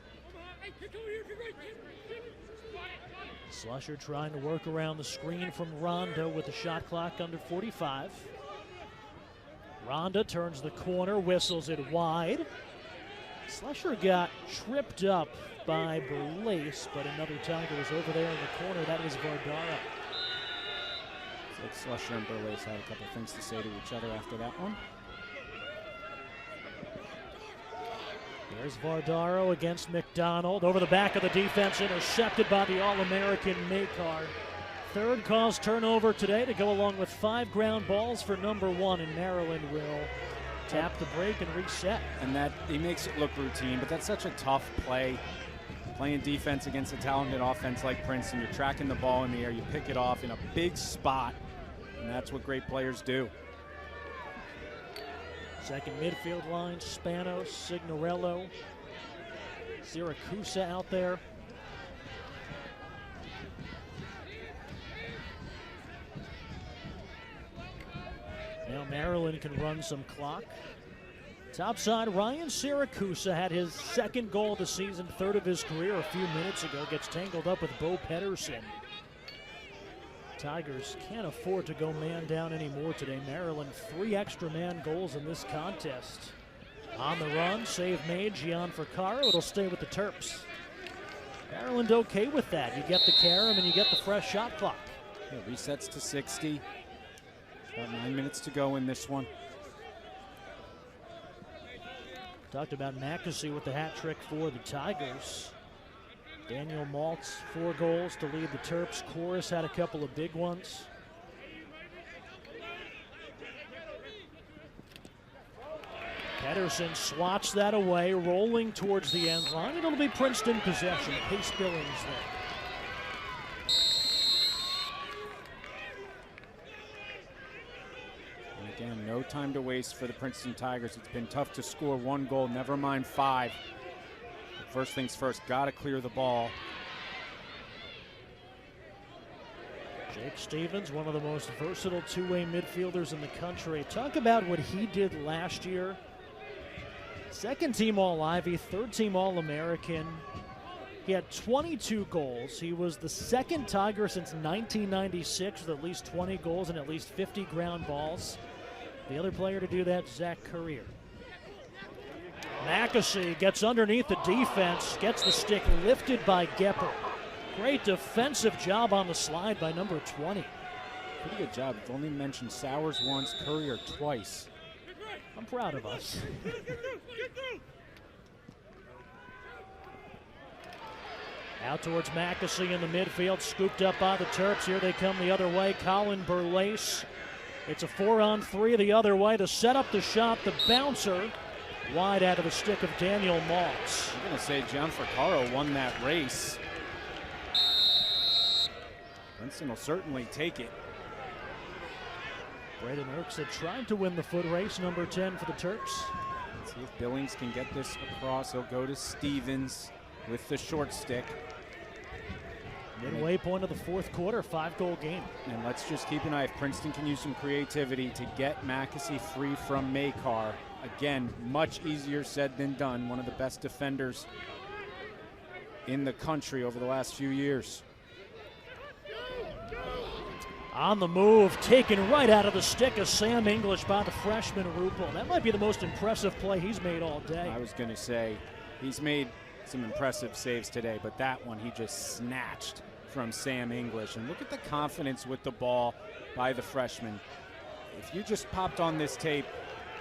Slusher trying to work around the screen from Rondo with the shot clock under 45. Ronda turns the corner, whistles it wide. Slusher got tripped up by Berlace, but another Tiger was over there in the corner. That was Vardaro. It's like Slusher and Berlace had a couple things to say to each other after that one. There's Vardaro against McDonald. Over the back of the defense, intercepted by the All-American Makar. 3rd cause turnover today to go along with 5 ground balls for number 1, and Maryland will tap the break and reset. And that he makes it look routine, but that's such a tough play Playing defense against a talented offense like Princeton, you're tracking the ball in the air, you pick it off in a big spot, and that's what great players do. Second midfield line, Spanos, Signorello, Siracusa out there. Now Maryland can run some clock. Topside, Ryan Siracusa had his second goal of the season, third of his career a few minutes ago. Gets tangled up with Bo Pedersen. Tigers can't afford to go man down anymore today. Maryland, 3 extra man goals in this contest. On the run, save made, Gian Fricaro. It'll stay with the Terps. Maryland okay with that. You get the carom and you get the fresh shot clock. Yeah, resets to 60. About 9 minutes to go in this one. Talked about Mackesy with the hat trick for the Tigers. Daniel Maltz, 4 goals to lead the Terps. Chorus had a couple of big ones. Pedersen swats that away, rolling towards the end line. It'll be Princeton possession. Pace Billings there. And again, no time to waste for the Princeton Tigers. It's been tough to score 1 goal, never mind 5. But first things first, gotta clear the ball. Jake Stevens, one of the most versatile two-way midfielders in the country. Talk about what he did last year. Second team All-Ivy, third team All-American. He had 22 goals. He was the second Tiger since 1996 with at least 20 goals and at least 50 ground balls. The other player to do that, Zach Currier. Mackesy gets underneath the defense, gets the stick lifted by Gepper. Great defensive job on the slide by number 20. Pretty good job. I've only mentioned Sowers once, Currier twice. I'm proud of us. Out towards Mackesy in the midfield, scooped up by the Terps. Here they come the other way. Colin Burlace. It's a 4-on-3 the other way to set up the shot. The bouncer wide out of the stick of Daniel Maltz. I'm going to say Gian Fricaro won that race. Princeton will certainly take it. Braden Erks had tried to win the foot race, number 10 for the Terps. Let's see if Billings can get this across. He'll go to Stevens with the short stick. Midway point of the fourth quarter, 5-goal game. And let's just keep an eye if Princeton can use some creativity to get Mackesy free from Makar. Again, much easier said than done. One of the best defenders in the country over the last few years. On the move, taken right out of the stick of Sam English by the freshman Rupel. That might be the most impressive play he's made all day. I was going to say, he's made some impressive saves today, but that one he just snatched from Sam English. And look at the confidence with the ball by the freshman. If you just popped on this tape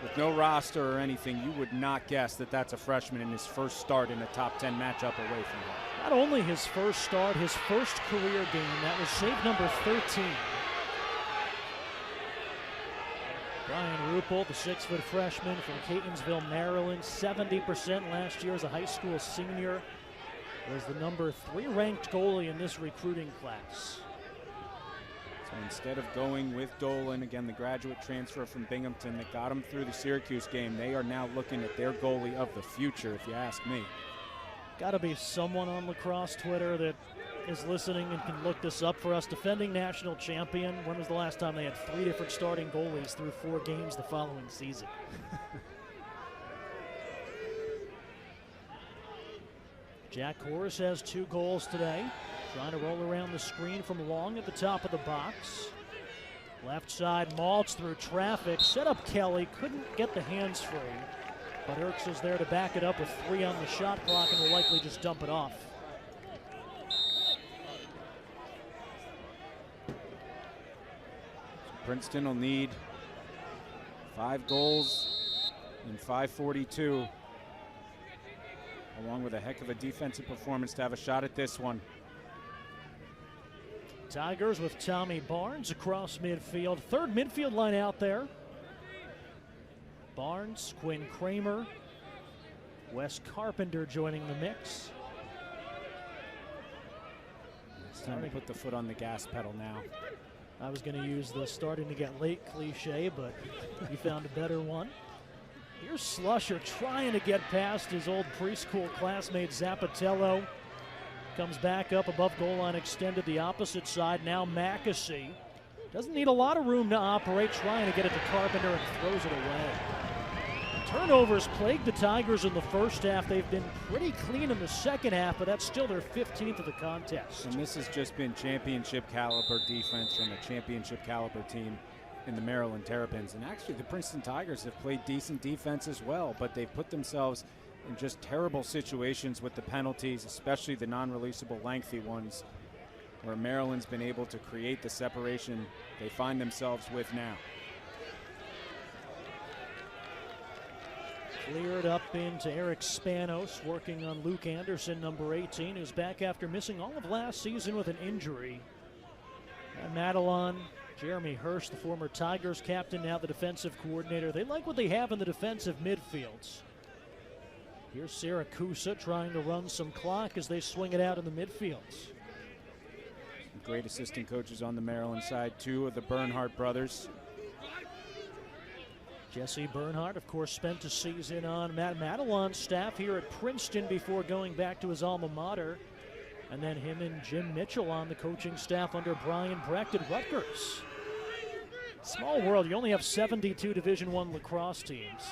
with no roster or anything, you would not guess that that's a freshman in his first start in a top 10 matchup away from him. Not only his first start, his first career game. That was save number 13. Brian Rupel, the 6-foot freshman from Catonsville, Maryland, 70% last year as a high school senior, was the number 3 ranked goalie in this recruiting class. So instead of going with Dolan, again, the graduate transfer from Binghamton that got him through the Syracuse game, they are now looking at their goalie of the future, if you ask me. Got to be someone on Lacrosse Twitter that is listening and can look this up for us. Defending national champion. When was the last time they had 3 different starting goalies through 4 games the following season? Jack Horace has 2 goals today. Trying to roll around the screen from long at the top of the box. Left side, Maltz through traffic. Set up Kelly, couldn't get the hands free. But Erks is there to back it up with 3 on the shot clock and will likely just dump it off. Princeton will need 5 goals in 5:42, along with a heck of a defensive performance to have a shot at this one. Tigers with Tommy Barnes across midfield. 3rd midfield line out there. Barnes, Quinn Kramer, Wes Carpenter joining the mix. Time to put the foot on the gas pedal now. I was going to use the starting to get late cliche, but you found a better one. Here's Slusher trying to get past his old preschool classmate Zappatello. Comes back up above goal line, extended the opposite side. Now Mackesy doesn't need a lot of room to operate, trying to get it to Carpenter and throws it away. Turnovers plagued the Tigers in the first half. They've been pretty clean in the second half, but that's still their 15th of the contest. And this has just been championship caliber defense from a championship caliber team in the Maryland Terrapins. And actually the Princeton Tigers have played decent defense as well, but they've put themselves in just terrible situations with the penalties, especially the non-releasable lengthy ones, where Maryland's been able to create the separation they find themselves with now. Cleared up into Eric Spanos, working on Luke Anderson, number 18, who's back after missing all of last season with an injury. And Madelon, Jeremy Hirsch, the former Tigers captain, now the defensive coordinator. They like what they have in the defensive midfields. Here's Siracusa trying to run some clock as they swing it out in the midfields. Some great assistant coaches on the Maryland side, two of the Bernhardt brothers. Jesse Bernhardt, of course, spent a season on Matt Madelon's staff here at Princeton before going back to his alma mater. And then him and Jim Mitchell on the coaching staff under Brian Brecht at Rutgers. Small world, you only have 72 Division I lacrosse teams.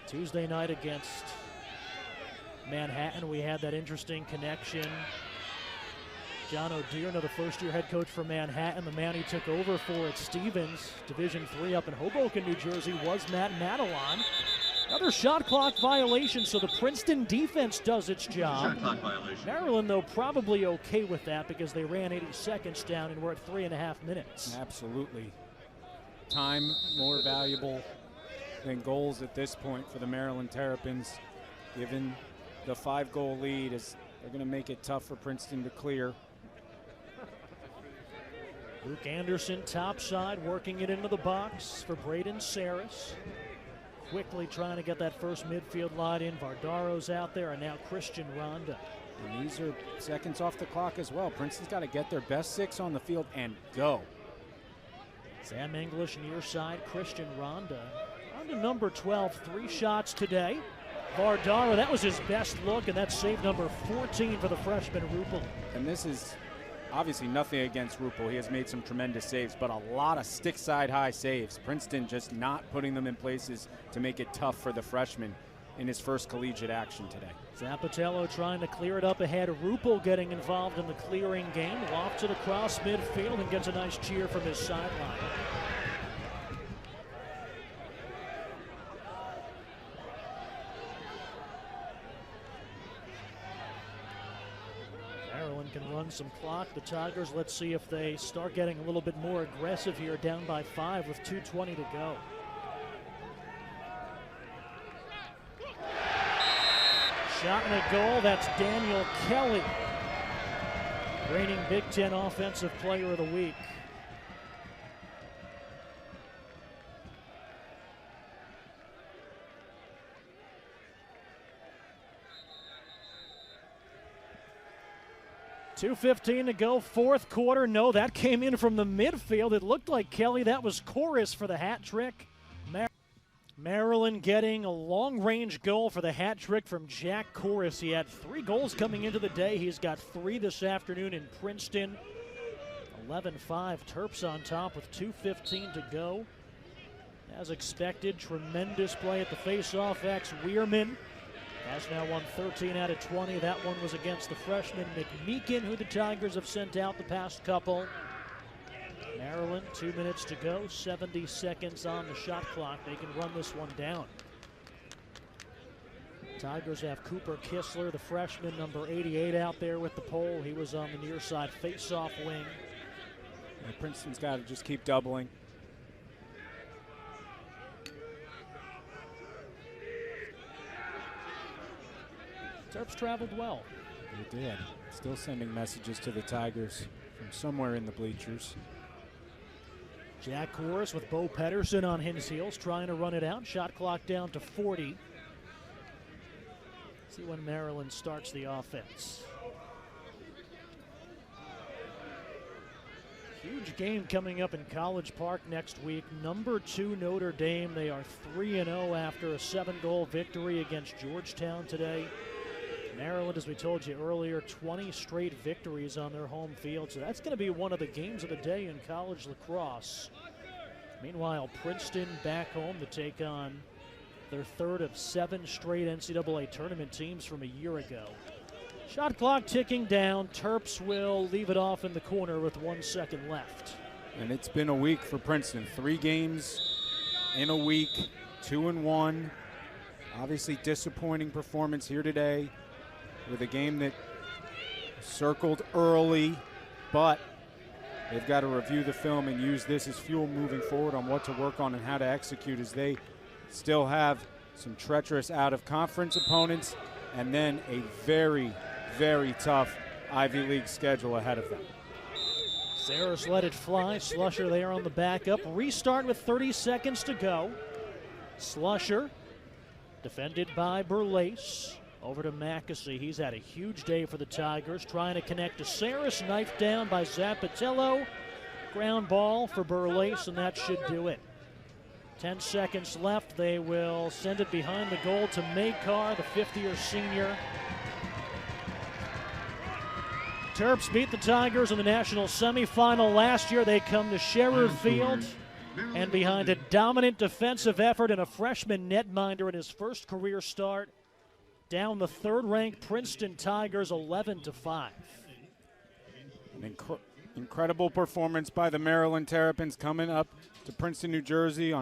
Tuesday night against Manhattan, we had that interesting connection. John O'Dearna, the first-year head coach for Manhattan, the man he took over for at Stevens, Division III up in Hoboken, New Jersey, was Matt Madelon. Another shot clock violation, so the Princeton defense does its job. Shot clock violation. Maryland, though, probably okay with that because they ran 80 seconds down and we're at 3.5 minutes. Absolutely. Time more valuable than goals at this point for the Maryland Terrapins, given the 5-goal lead, as they're going to make it tough for Princeton to clear. Luke Anderson, top side, working it into the box for Braden Saris. Quickly trying to get that first midfield line in. Vardaro's out there, and now Christian Ronda. And these are seconds off the clock as well. Princeton's got to get their best 6 on the field and go. Sam English near side, Christian Ronda. On to number 12, 3 shots today. Vardaro, that was his best look, and that's save number 14 for the freshman Rupel. And this is obviously nothing against Rupel. He has made some tremendous saves, but a lot of stick side high saves. Princeton just not putting them in places to make it tough for the freshman in his first collegiate action today. Zappatello trying to clear it up ahead. Rupel getting involved in the clearing game. Lofts it across midfield and gets a nice cheer from his sideline. Maryland can run some clock. The Tigers, let's see if they start getting a little bit more aggressive here, down by 5 with 2:20 to go. Shot and a goal, that's Daniel Kelly, reigning Big Ten Offensive Player of the Week. .2:15 to go, fourth quarter. No, that came in from the midfield. It looked like Kelly. That was Chorus for the hat trick. Maryland getting a long-range goal for the hat trick from Jack Chorus. He had 3 goals coming into the day. He's got 3 this afternoon in Princeton. 11-5, Terps on top with 2:15 to go. As expected, tremendous play at the face-off. Weirman has now won 13 out of 20. That one was against the freshman McMeekin, who the Tigers have sent out the past couple. Maryland, 2 minutes to go, 70 seconds on the shot clock. They can run this one down. Tigers have Cooper Kistler, the freshman, number 88, out there with the pole. He was on the near side face-off wing. And Princeton's got to just keep doubling. Terps traveled well. They did. Still sending messages to the Tigers from somewhere in the bleachers. Jack Chorus with Bo Pedersen on his heels, trying to run it out. Shot clock down to 40. See when Maryland starts the offense. Huge game coming up in College Park next week. Number 2 Notre Dame. They are 3-0 after a 7-goal victory against Georgetown today. Maryland, as we told you earlier, 20 straight victories on their home field. So that's going to be one of the games of the day in college lacrosse. Meanwhile, Princeton back home to take on their 3rd of 7 straight NCAA tournament teams from a year ago. Shot clock ticking down. Terps will leave it off in the corner with 1 second left. And it's been a week for Princeton. 3 games in a week, 2-1. Obviously disappointing performance here today with a game that circled early, but they've got to review the film and use this as fuel moving forward on what to work on and how to execute, as they still have some treacherous out-of-conference opponents and then a very, very tough Ivy League schedule ahead of them. Saris let it fly. Slusher there on the backup. Restart with 30 seconds to go. Slusher defended by Burlace. Over to Mackesy. He's had a huge day for the Tigers. Trying to connect to Saris. Knifed down by Zapatello. Ground ball for Burlace, and that should do it. 10 seconds left. They will send it behind the goal to Makar, the 50-year senior. Terps beat the Tigers in the national semifinal last year. They come to Sherrod Field, and behind a dominant defensive effort and a freshman netminder in his first career start, down the 3rd-ranked Princeton Tigers 11-5. An incredible performance by the Maryland Terrapins coming up to Princeton, New Jersey on